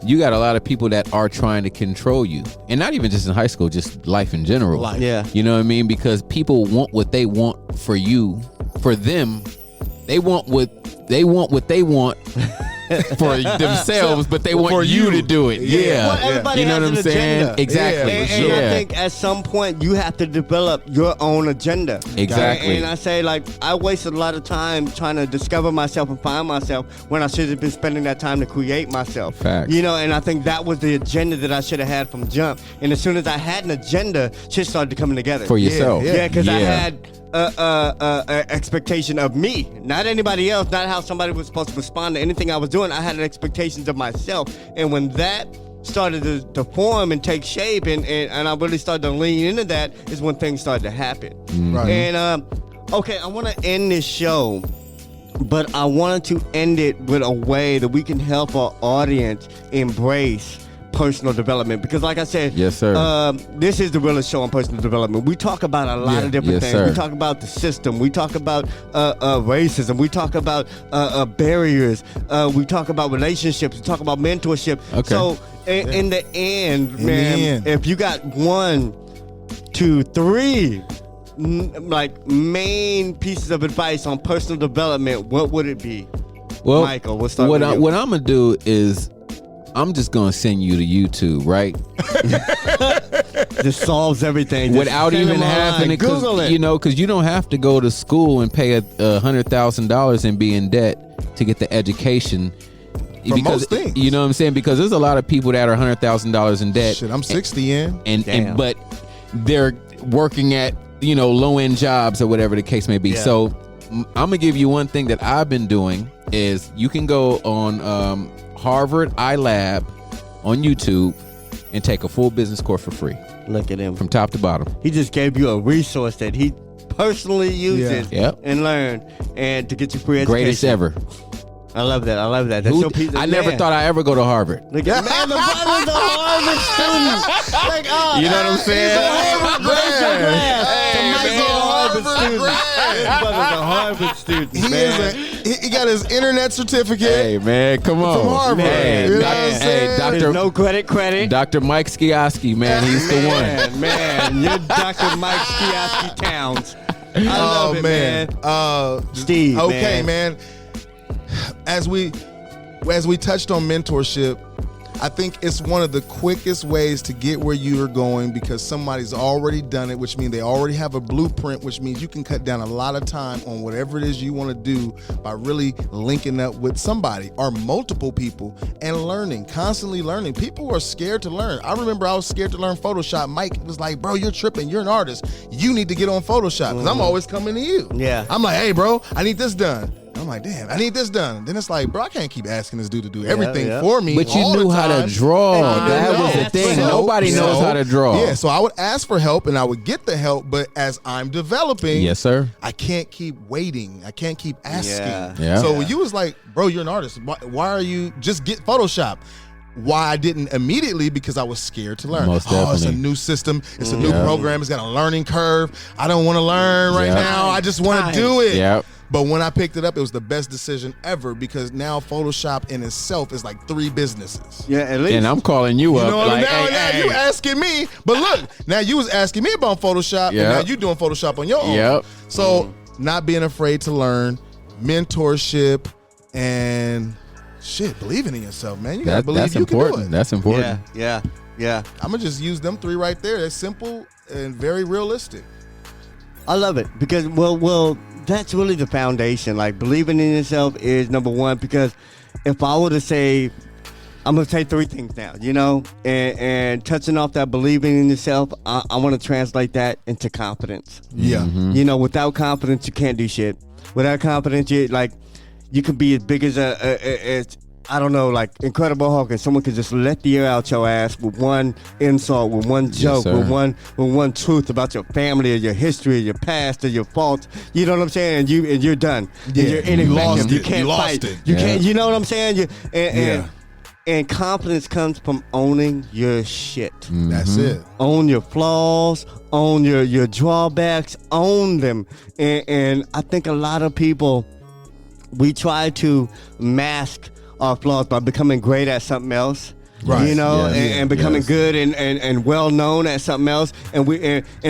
[SPEAKER 4] you got a lot of people that are trying to control you. And not even just in high school, just life in general.
[SPEAKER 3] Life.
[SPEAKER 2] Yeah.
[SPEAKER 4] You know what I mean? Because people want what they want for you. For them, they want what they want for themselves, but they want
[SPEAKER 3] For
[SPEAKER 4] you
[SPEAKER 3] you.
[SPEAKER 4] to do it.
[SPEAKER 3] Yeah.
[SPEAKER 4] Yeah.
[SPEAKER 2] Well, everybody
[SPEAKER 4] You know
[SPEAKER 2] has
[SPEAKER 4] what I'm
[SPEAKER 2] an
[SPEAKER 4] saying?
[SPEAKER 2] agenda.
[SPEAKER 4] Exactly.
[SPEAKER 3] Yeah,
[SPEAKER 2] And,
[SPEAKER 3] for
[SPEAKER 2] and
[SPEAKER 3] sure.
[SPEAKER 2] I think at some point you have to develop your own agenda.
[SPEAKER 4] Exactly.
[SPEAKER 2] And I say, like, I wasted a lot of time trying to discover myself and find myself when I should have been spending that time to create myself.
[SPEAKER 4] Facts.
[SPEAKER 2] You know, and I think that was the agenda that I should have had from jump. And as soon as I had an agenda, shit started coming together.
[SPEAKER 4] For yourself.
[SPEAKER 2] Yeah, because I
[SPEAKER 4] Yeah.
[SPEAKER 2] had a expectation of me, not anybody else, not how somebody was supposed to respond to anything I was doing. I had expectations of myself, and when that started to form and take shape, and I really started to lean into that, is when things started to happen.
[SPEAKER 3] Right.
[SPEAKER 2] And okay, I want to end this show, but I wanted to end it with a way that we can help our audience embrace personal development, because like I said,
[SPEAKER 4] Yes, sir.
[SPEAKER 2] this is the realest show on personal development. We talk about a lot of different
[SPEAKER 4] Yes,
[SPEAKER 2] things.
[SPEAKER 4] sir.
[SPEAKER 2] We talk about the system. We talk about racism. We talk about barriers. We talk about relationships. We talk about mentorship.
[SPEAKER 4] Okay.
[SPEAKER 2] So in the end,
[SPEAKER 3] In
[SPEAKER 2] man,
[SPEAKER 3] the end.
[SPEAKER 2] if you got 1, 2, 3 like main pieces of advice on personal development, what would it be?
[SPEAKER 4] Well,
[SPEAKER 2] Michael, we'll start
[SPEAKER 4] what
[SPEAKER 2] with you.
[SPEAKER 4] what I'm gonna do is I'm just gonna send you to YouTube, right?
[SPEAKER 2] This solves everything. Just
[SPEAKER 4] Without
[SPEAKER 2] send
[SPEAKER 4] even
[SPEAKER 2] them
[SPEAKER 4] having
[SPEAKER 2] online.
[SPEAKER 4] to, 'cause,
[SPEAKER 2] Google it.
[SPEAKER 4] you know, because you don't have to go to school and pay $100,000 and be in debt to get the education.
[SPEAKER 3] For most things.
[SPEAKER 4] You know what I'm saying? Because there's a lot of people that are $100,000 in debt.
[SPEAKER 3] Shit, I'm 60 in.
[SPEAKER 4] and
[SPEAKER 2] Damn.
[SPEAKER 4] but they're working at, you know, low end jobs or whatever the case may be.
[SPEAKER 2] Yeah.
[SPEAKER 4] So I'm gonna give you one thing that I've been doing is you can go on Harvard iLab on YouTube and take a full business course for free
[SPEAKER 2] Look at him.
[SPEAKER 4] from top to bottom.
[SPEAKER 2] He just gave you a resource that he personally uses
[SPEAKER 4] Yeah. Yep.
[SPEAKER 2] and learned, and to get you free education.
[SPEAKER 4] Greatest ever.
[SPEAKER 2] I love that. I love that. That's
[SPEAKER 4] Who-
[SPEAKER 2] so piece of
[SPEAKER 4] I never
[SPEAKER 2] man.
[SPEAKER 4] thought I'd ever go to Harvard.
[SPEAKER 2] Look at man, the brother's a Harvard student. Like, oh,
[SPEAKER 4] You know what I'm saying?
[SPEAKER 2] He's a Harvard grad.
[SPEAKER 4] Hey,
[SPEAKER 2] He's
[SPEAKER 4] man.
[SPEAKER 2] a Harvard
[SPEAKER 3] Harvard
[SPEAKER 2] student.
[SPEAKER 3] grad.
[SPEAKER 2] This brother's a Harvard student.
[SPEAKER 3] He
[SPEAKER 2] man.
[SPEAKER 3] he got his internet certificate.
[SPEAKER 4] Hey man, come on.
[SPEAKER 3] From Harvard.
[SPEAKER 4] Hey,
[SPEAKER 3] You know
[SPEAKER 4] doc-
[SPEAKER 3] what I'm
[SPEAKER 4] hey,
[SPEAKER 3] saying?
[SPEAKER 2] There's
[SPEAKER 4] Dr.
[SPEAKER 2] no credit.
[SPEAKER 4] Dr. Mike Skiowski, man, he's the one.
[SPEAKER 2] Man, you're Dr. Mike Skiowski Towns. I love it, man.
[SPEAKER 3] Oh, man.
[SPEAKER 2] Steve,
[SPEAKER 3] Okay, man. As we as we touched on mentorship, I think it's one of the quickest ways to get where you are going because somebody's already done it, which means they already have a blueprint, which means you can cut down a lot of time on whatever it is you want to do by really linking up with somebody or multiple people and learning, constantly learning. People are scared to learn. I remember I was scared to learn Photoshop. Mike was like, bro, you're tripping. You're an artist. You need to get on Photoshop because I'm always coming to you.
[SPEAKER 2] Yeah.
[SPEAKER 3] I'm like, hey, bro, I need this done. I'm like, damn, I need this done. Then it's like, bro, I can't keep asking this dude to do everything for me.
[SPEAKER 4] But you
[SPEAKER 3] all
[SPEAKER 4] knew
[SPEAKER 3] the
[SPEAKER 4] how to
[SPEAKER 3] time.
[SPEAKER 4] draw.
[SPEAKER 3] And
[SPEAKER 4] That was the thing.
[SPEAKER 3] So-
[SPEAKER 4] Nobody knows how to draw.
[SPEAKER 3] Yeah, so I would ask for help and I would get the help, but as I'm developing,
[SPEAKER 4] Yes, sir.
[SPEAKER 3] I can't keep waiting. I can't keep asking.
[SPEAKER 4] Yeah.
[SPEAKER 3] So you was like, bro, you're an artist. Why are you just get Photoshop? Why I didn't immediately because I was scared to learn.
[SPEAKER 4] Most
[SPEAKER 3] It's a
[SPEAKER 4] definitely.
[SPEAKER 3] new system. It's a new program. It's got a learning curve. I don't want to learn right
[SPEAKER 4] Yeah.
[SPEAKER 3] now. I just want to do it.
[SPEAKER 4] Yep.
[SPEAKER 3] But when I picked it up, it was the best decision ever because now Photoshop in itself is like 3 businesses.
[SPEAKER 2] Yeah, at least.
[SPEAKER 4] And I'm calling you
[SPEAKER 3] You
[SPEAKER 4] up
[SPEAKER 3] know what I
[SPEAKER 4] like,
[SPEAKER 3] mean?
[SPEAKER 4] hey,
[SPEAKER 3] You
[SPEAKER 4] hey.
[SPEAKER 3] asking me, but look, now you was asking me about Photoshop, and
[SPEAKER 4] Yep.
[SPEAKER 3] now you doing Photoshop on your own.
[SPEAKER 4] Yep.
[SPEAKER 3] So not being afraid to learn, mentorship, and shit, believing in yourself, man. You gotta believe
[SPEAKER 4] That's
[SPEAKER 3] you
[SPEAKER 4] important.
[SPEAKER 3] can do it.
[SPEAKER 4] That's important.
[SPEAKER 2] Yeah.
[SPEAKER 3] I'm gonna just use them 3 right there. That's simple and very realistic.
[SPEAKER 2] I love it because well, that's really the foundation. Like believing in yourself is number one. Because if I were to say, I'm gonna say 3 things now, and touching off that believing in yourself, I want to translate that into confidence.
[SPEAKER 3] Yeah.
[SPEAKER 2] Without confidence, you can't do shit. Without confidence, you could be as big as as I don't know, like Incredible Hulk, and someone could just let the air out your ass with one insult, with one joke,
[SPEAKER 4] sir.
[SPEAKER 2] with one truth about your family or your history or your past or your faults. You know what I'm saying? And you're done.
[SPEAKER 3] Yeah,
[SPEAKER 2] And you're
[SPEAKER 3] you
[SPEAKER 2] ineffective.
[SPEAKER 3] lost
[SPEAKER 2] You
[SPEAKER 3] it.
[SPEAKER 2] can't
[SPEAKER 3] You lost
[SPEAKER 2] fight.
[SPEAKER 3] it.
[SPEAKER 2] You
[SPEAKER 4] Yeah.
[SPEAKER 2] can't. You know what I'm saying?
[SPEAKER 3] Yeah.
[SPEAKER 2] And confidence comes from owning your shit.
[SPEAKER 3] That's it.
[SPEAKER 2] Own your flaws, own your drawbacks, own them. And I think a lot of people, we try to mask our flaws by becoming great at something else.
[SPEAKER 3] Right.
[SPEAKER 4] Yes.
[SPEAKER 2] And becoming
[SPEAKER 4] Yes.
[SPEAKER 2] good and well known at something else, and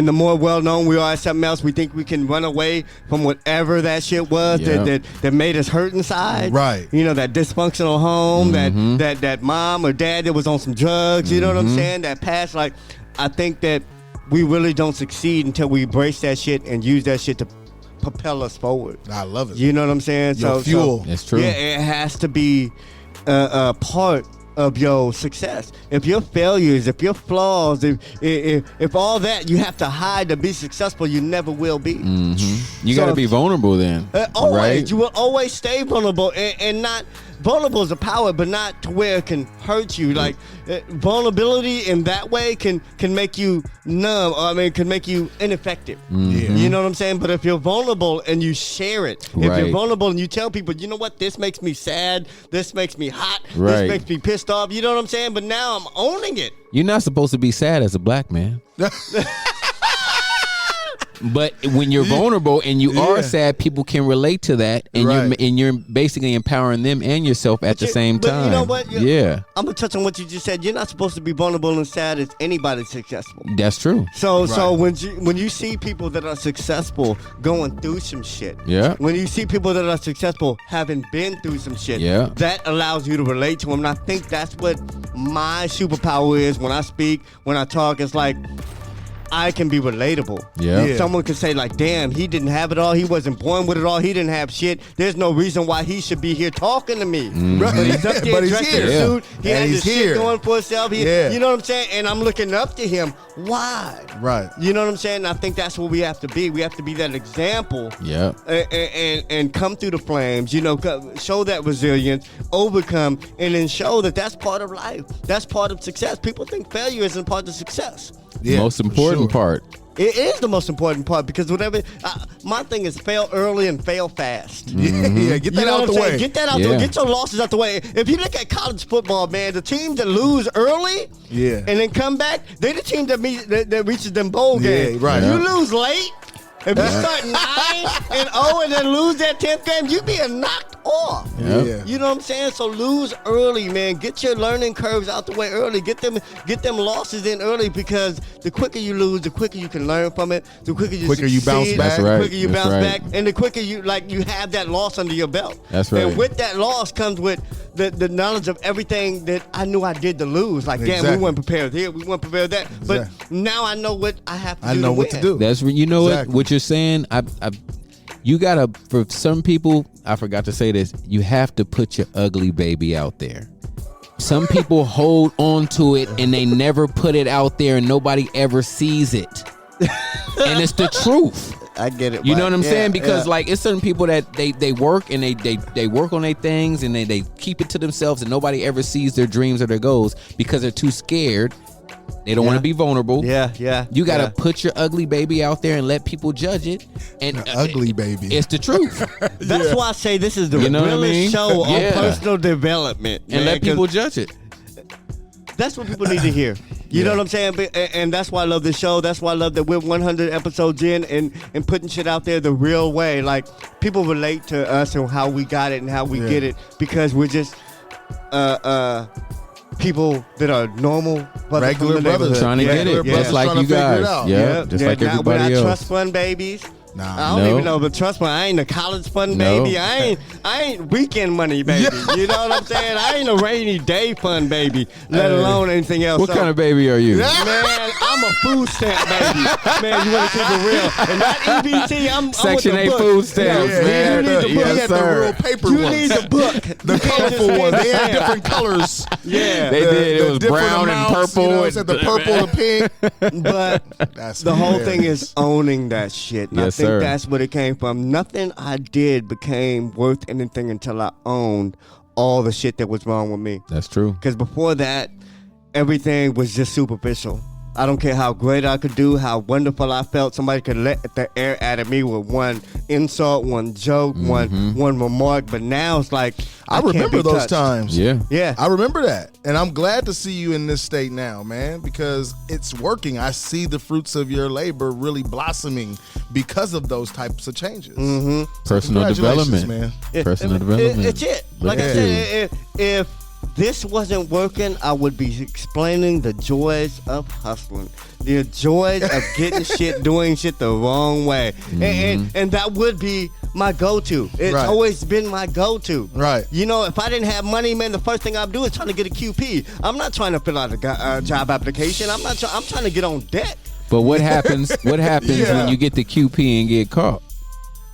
[SPEAKER 2] the more well known we are at something else, we think we can run away from whatever that shit was
[SPEAKER 4] Yeah.
[SPEAKER 2] that made us hurt inside.
[SPEAKER 3] Right.
[SPEAKER 2] That dysfunctional home, that mom or dad that was on some drugs. You know what I'm saying? That past, like, I think that we really don't succeed until we embrace that shit and use that shit to propel us forward.
[SPEAKER 3] I love it.
[SPEAKER 2] You know what I'm saying?
[SPEAKER 3] Your fuel.
[SPEAKER 4] That's true.
[SPEAKER 2] Yeah, it has to be a part of your success. If your failures, if your flaws, if all that you have to hide to be successful, you never will be.
[SPEAKER 4] You got to be vulnerable then.
[SPEAKER 2] Always,
[SPEAKER 4] right?
[SPEAKER 2] you will always stay vulnerable and not. Vulnerable is a power, but not to where it can hurt you. Like vulnerability in that way can make you numb. Can make you ineffective. You know what I'm saying? But if you're vulnerable and you share it, if
[SPEAKER 4] Right.
[SPEAKER 2] you're vulnerable and you tell people, you know what, this makes me sad, this makes me hot,
[SPEAKER 4] Right.
[SPEAKER 2] this makes me pissed off. You know what I'm saying? But now I'm owning it.
[SPEAKER 4] You're not supposed to be sad as a black man. But when you're vulnerable and you are sad, people can relate to that, and
[SPEAKER 3] Right.
[SPEAKER 4] you're basically empowering them and yourself at the same
[SPEAKER 2] But
[SPEAKER 4] time.
[SPEAKER 2] you know what?
[SPEAKER 4] Yeah,
[SPEAKER 2] I'm gonna touch on what you just said. You're not supposed to be vulnerable and sad as anybody successful.
[SPEAKER 4] that's true.
[SPEAKER 2] So
[SPEAKER 3] Right.
[SPEAKER 2] when you see people that are successful going through some shit,
[SPEAKER 4] Yeah.
[SPEAKER 2] when you see people that are successful having been through some shit,
[SPEAKER 4] Yeah.
[SPEAKER 2] that allows you to relate to them. And I think that's what my superpower is when I speak, when I talk. It's like I can be relatable.
[SPEAKER 4] Yeah.
[SPEAKER 2] Someone could say like, damn, he didn't have it all. He wasn't born with it all. He didn't have shit. There's no reason why he should be here talking to me. But he's up there
[SPEAKER 3] But he's
[SPEAKER 2] dressed in
[SPEAKER 3] here.
[SPEAKER 2] a
[SPEAKER 4] Yeah.
[SPEAKER 2] suit. He
[SPEAKER 3] And
[SPEAKER 2] has
[SPEAKER 3] he's
[SPEAKER 2] his
[SPEAKER 3] here.
[SPEAKER 2] shit going for himself.
[SPEAKER 3] Yeah.
[SPEAKER 2] You know what I'm saying? And I'm looking up to him. Why?
[SPEAKER 3] Right.
[SPEAKER 2] You know what I'm saying? I think that's what we have to be. We have to be that example.
[SPEAKER 4] Yeah.
[SPEAKER 2] And come through the flames, show that resilience, overcome, and then show that that's part of life. That's part of success. People think failure isn't part of success.
[SPEAKER 3] Yeah,
[SPEAKER 4] Most
[SPEAKER 3] for
[SPEAKER 4] important
[SPEAKER 3] sure.
[SPEAKER 4] part.
[SPEAKER 2] It is the most important part because whatever, my thing is fail early and fail fast.
[SPEAKER 3] Yeah, get that
[SPEAKER 2] You know
[SPEAKER 3] out
[SPEAKER 2] what
[SPEAKER 3] the
[SPEAKER 2] I'm saying?
[SPEAKER 3] way.
[SPEAKER 2] Get that out the way.
[SPEAKER 4] Yeah.
[SPEAKER 2] Get your losses out the way. If you look at college football, man, the teams that lose early
[SPEAKER 3] Yeah.
[SPEAKER 2] and then come back, they're the team that reaches them bowl
[SPEAKER 3] Yeah,
[SPEAKER 2] games.
[SPEAKER 3] right.
[SPEAKER 2] You
[SPEAKER 3] Yeah.
[SPEAKER 2] lose late, if you start 9-0 and then lose that 10th game, you being knocked off.
[SPEAKER 3] Yeah.
[SPEAKER 2] You know what I'm saying? So lose early, man. Get your learning curves out the way early. Get them losses in early because the quicker you lose, the quicker you can learn from it. The quicker you
[SPEAKER 3] Quicker you bounce
[SPEAKER 2] succeed,
[SPEAKER 3] back.
[SPEAKER 4] That's
[SPEAKER 2] The
[SPEAKER 4] right.
[SPEAKER 2] quicker you
[SPEAKER 4] That's
[SPEAKER 2] bounce
[SPEAKER 4] right.
[SPEAKER 2] back, and the quicker you have that loss under your belt.
[SPEAKER 4] That's right.
[SPEAKER 2] And with that loss comes with the knowledge of everything that I knew I did to lose. Like, damn, we
[SPEAKER 3] Exactly.
[SPEAKER 2] weren't prepared here, we weren't prepared that. But now I know what I have to do.
[SPEAKER 3] I know what to do.
[SPEAKER 4] That's what you're saying. You gotta, for some people, I forgot to say this, you have to put your ugly baby out there. Some people hold on to it and they never put it out there and nobody ever sees it. And it's the truth.
[SPEAKER 2] I get it.
[SPEAKER 4] You know what I'm saying? Because like it's certain people that they work and they work on their things and they keep it to themselves and nobody ever sees their dreams or their goals because they're too scared. They don't want to be vulnerable.
[SPEAKER 2] Yeah.
[SPEAKER 4] You got to put your ugly baby out there and let people judge it. And
[SPEAKER 3] ugly baby.
[SPEAKER 4] It's the truth.
[SPEAKER 2] That's why I say this is the realest show on personal development.
[SPEAKER 4] And let people judge it.
[SPEAKER 2] That's what people need to hear. You know what I'm saying? And that's why I love this show. That's why I love that we're 100 episodes in and putting shit out there the real way. Like, people relate to us and how we got it and how we get it because we're just people that are normal,
[SPEAKER 3] regular brothers
[SPEAKER 4] trying to get it, just like you guys. Just like everybody else.
[SPEAKER 2] We're not trust fund babies. I don't even know the trust fund. I ain't a college fund baby. I ain't weekend money baby. You know what I'm saying? I ain't a rainy day fund baby, let alone anything else.
[SPEAKER 4] What kind of baby are you?
[SPEAKER 2] Man, I'm a food stamp baby. Man, you want to keep it real? And not EBT. I'm
[SPEAKER 4] Section
[SPEAKER 2] with the
[SPEAKER 4] 8
[SPEAKER 2] book.
[SPEAKER 4] food stamps, man.
[SPEAKER 2] You need the book.
[SPEAKER 3] Yes, the real paper
[SPEAKER 2] You
[SPEAKER 3] ones.
[SPEAKER 2] need the book.
[SPEAKER 3] The colorful ones. They had different colors.
[SPEAKER 2] Yeah.
[SPEAKER 4] They did. It was
[SPEAKER 3] different
[SPEAKER 4] brown and
[SPEAKER 3] amounts,
[SPEAKER 4] purple.
[SPEAKER 3] You know, it's the purple, the pink.
[SPEAKER 2] But
[SPEAKER 3] That's
[SPEAKER 2] the whole thing
[SPEAKER 3] hilarious.
[SPEAKER 2] is owning that shit. And
[SPEAKER 4] Yes,
[SPEAKER 2] I think
[SPEAKER 4] sir.
[SPEAKER 2] that's what it came from. Nothing I did became worth anything until I owned all the shit that was wrong with me.
[SPEAKER 4] That's true.
[SPEAKER 2] Because before that, everything was just superficial. I don't care how great I could do, how wonderful I felt. Somebody could let the air out of me with one insult, one joke, one remark. But now it's like
[SPEAKER 3] I
[SPEAKER 2] can't
[SPEAKER 3] remember
[SPEAKER 2] be
[SPEAKER 3] those
[SPEAKER 2] touched.
[SPEAKER 3] times.
[SPEAKER 2] Yeah.
[SPEAKER 3] I remember that. And I'm glad to see you in this state now, man, because it's working. I see the fruits of your labor really blossoming because of those types of changes.
[SPEAKER 4] Personal development,
[SPEAKER 3] man.
[SPEAKER 4] Personal development.
[SPEAKER 2] It's it. Like I said, if this wasn't working, I would be explaining the joys of hustling, the joys of getting shit, doing shit the wrong way, and that would be my go-to. It's always been my go-to.
[SPEAKER 3] Right.
[SPEAKER 2] You know, if I didn't have money, man, the first thing I'd do is trying to get a QP. I'm not trying to fill out a job application. I'm trying to get on debt.
[SPEAKER 4] But what happens? What happens when you get the QP and get caught?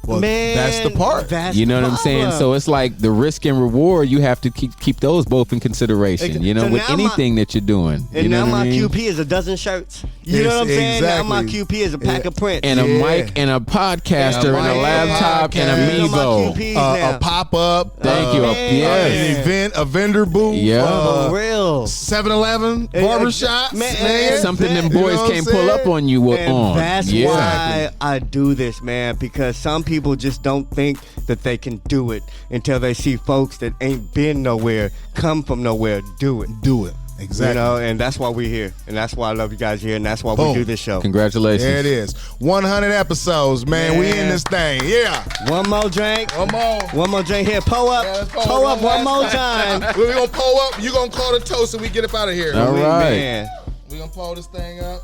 [SPEAKER 3] Well,
[SPEAKER 2] Man,
[SPEAKER 3] that's the part.
[SPEAKER 4] You know what I'm saying? So it's like the risk and reward. You have to keep those both in consideration. You know,
[SPEAKER 2] So
[SPEAKER 4] with
[SPEAKER 2] now
[SPEAKER 4] anything that you're doing.
[SPEAKER 2] And
[SPEAKER 4] you know
[SPEAKER 2] now
[SPEAKER 4] what
[SPEAKER 2] my
[SPEAKER 4] I mean?
[SPEAKER 2] QP is a dozen shirts. You know what I'm saying? Now my QP is a pack of prints.
[SPEAKER 4] And a mic and a podcaster and a laptop and a
[SPEAKER 2] You know my
[SPEAKER 4] Mevo.
[SPEAKER 2] QPs now.
[SPEAKER 3] A pop-up.
[SPEAKER 4] Thank you.
[SPEAKER 3] An event, a vendor booth.
[SPEAKER 4] Yeah.
[SPEAKER 2] For real.
[SPEAKER 3] 7-Eleven, barbershop.
[SPEAKER 2] Man,
[SPEAKER 4] Something them
[SPEAKER 3] You know
[SPEAKER 4] boys
[SPEAKER 3] what I'm
[SPEAKER 4] can't pull up
[SPEAKER 3] saying?
[SPEAKER 4] on you
[SPEAKER 2] And
[SPEAKER 4] on.
[SPEAKER 2] that's why I do this, man, because some people just don't think that they can do it until they see folks that ain't been nowhere, come from nowhere, do it.
[SPEAKER 3] Do it. Exactly.
[SPEAKER 2] You know, and that's why we're here. And that's why I love you guys here. And that's why we do this show.
[SPEAKER 4] Congratulations.
[SPEAKER 3] There it is. 100 episodes, man. We in this thing. Yeah.
[SPEAKER 2] One more drink.
[SPEAKER 3] One more
[SPEAKER 2] drink here. Pull up.
[SPEAKER 3] Yeah, let's
[SPEAKER 2] pull up one more time.
[SPEAKER 3] We're going to pull up. You're going to call the toast and we get up out of here.
[SPEAKER 4] All right.
[SPEAKER 2] Man.
[SPEAKER 3] We're going to pull this thing up.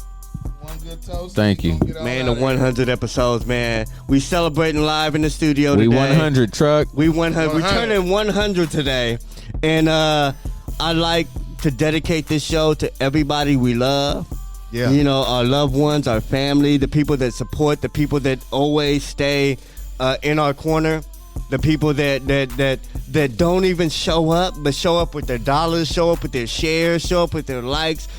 [SPEAKER 3] One good toast.
[SPEAKER 4] Thank you.
[SPEAKER 2] Man, the 100 episodes, man. We celebrating live in the studio today.
[SPEAKER 4] We 100, truck.
[SPEAKER 2] We 100. We turning 100 today. And I like to dedicate this show to everybody we love.
[SPEAKER 3] Yeah.
[SPEAKER 2] You know, our loved ones, our family, the people that support, the people that always stay in our corner, the people that don't even show up, but show up with their dollars, show up with their shares, show up with their likes.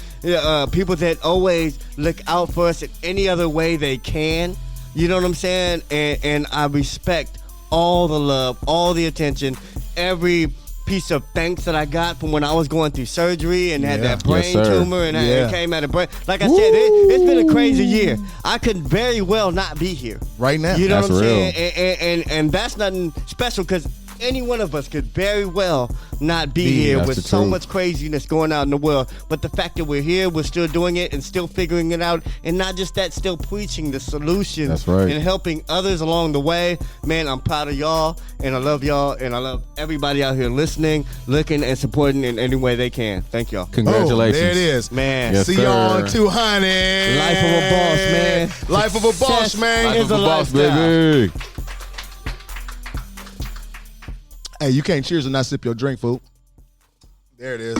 [SPEAKER 2] People that always look out for us in any other way they can. You know what I'm saying? And I respect all the love, all the attention, every piece of thanks that I got from when I was going through surgery and had that brain tumor and it came out of brain. Like I said, it's been a crazy year. I could very well not be here
[SPEAKER 3] right now.
[SPEAKER 2] You know
[SPEAKER 4] That's
[SPEAKER 2] what I'm
[SPEAKER 4] real.
[SPEAKER 2] saying? And that's nothing special because any one of us could very well not be here
[SPEAKER 4] That's
[SPEAKER 2] with
[SPEAKER 4] the
[SPEAKER 2] so
[SPEAKER 4] truth.
[SPEAKER 2] much craziness going on in the world. But the fact that we're here, we're still doing it and still figuring it out. And not just that, still preaching the solutions
[SPEAKER 4] That's right.
[SPEAKER 2] and helping others along the way. Man, I'm proud of y'all and I love y'all and I love everybody out here listening, looking, and supporting in any way they can. Thank y'all.
[SPEAKER 4] Congratulations.
[SPEAKER 3] There it is.
[SPEAKER 2] Man.
[SPEAKER 4] Yes,
[SPEAKER 3] See
[SPEAKER 4] sir.
[SPEAKER 3] y'all on 200.
[SPEAKER 2] Life of a boss, man.
[SPEAKER 3] Life of a boss,
[SPEAKER 2] Success
[SPEAKER 3] man.
[SPEAKER 4] Life
[SPEAKER 2] is
[SPEAKER 4] of
[SPEAKER 2] a
[SPEAKER 4] a boss,
[SPEAKER 2] lifestyle.
[SPEAKER 4] baby.
[SPEAKER 3] Hey, you can't cheers and not sip your drink, fool. There it is.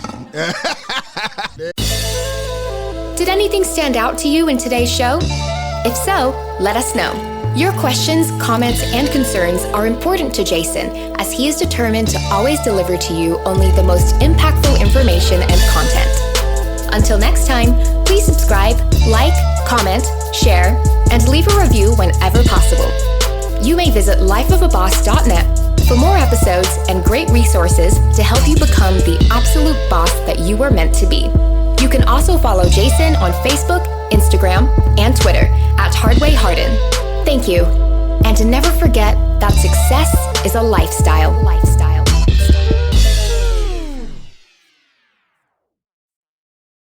[SPEAKER 1] Did anything stand out to you in today's show? If so, let us know. Your questions, comments, and concerns are important to Jason, as he is determined to always deliver to you only the most impactful information and content. Until next time, please subscribe, like, comment, share, and leave a review whenever possible. You may visit lifeofaboss.net for more episodes and great resources to help you become the absolute boss that you were meant to be. You can also follow Jason on Facebook, Instagram, and Twitter at Hardin. Thank you. And never forget that success is a lifestyle.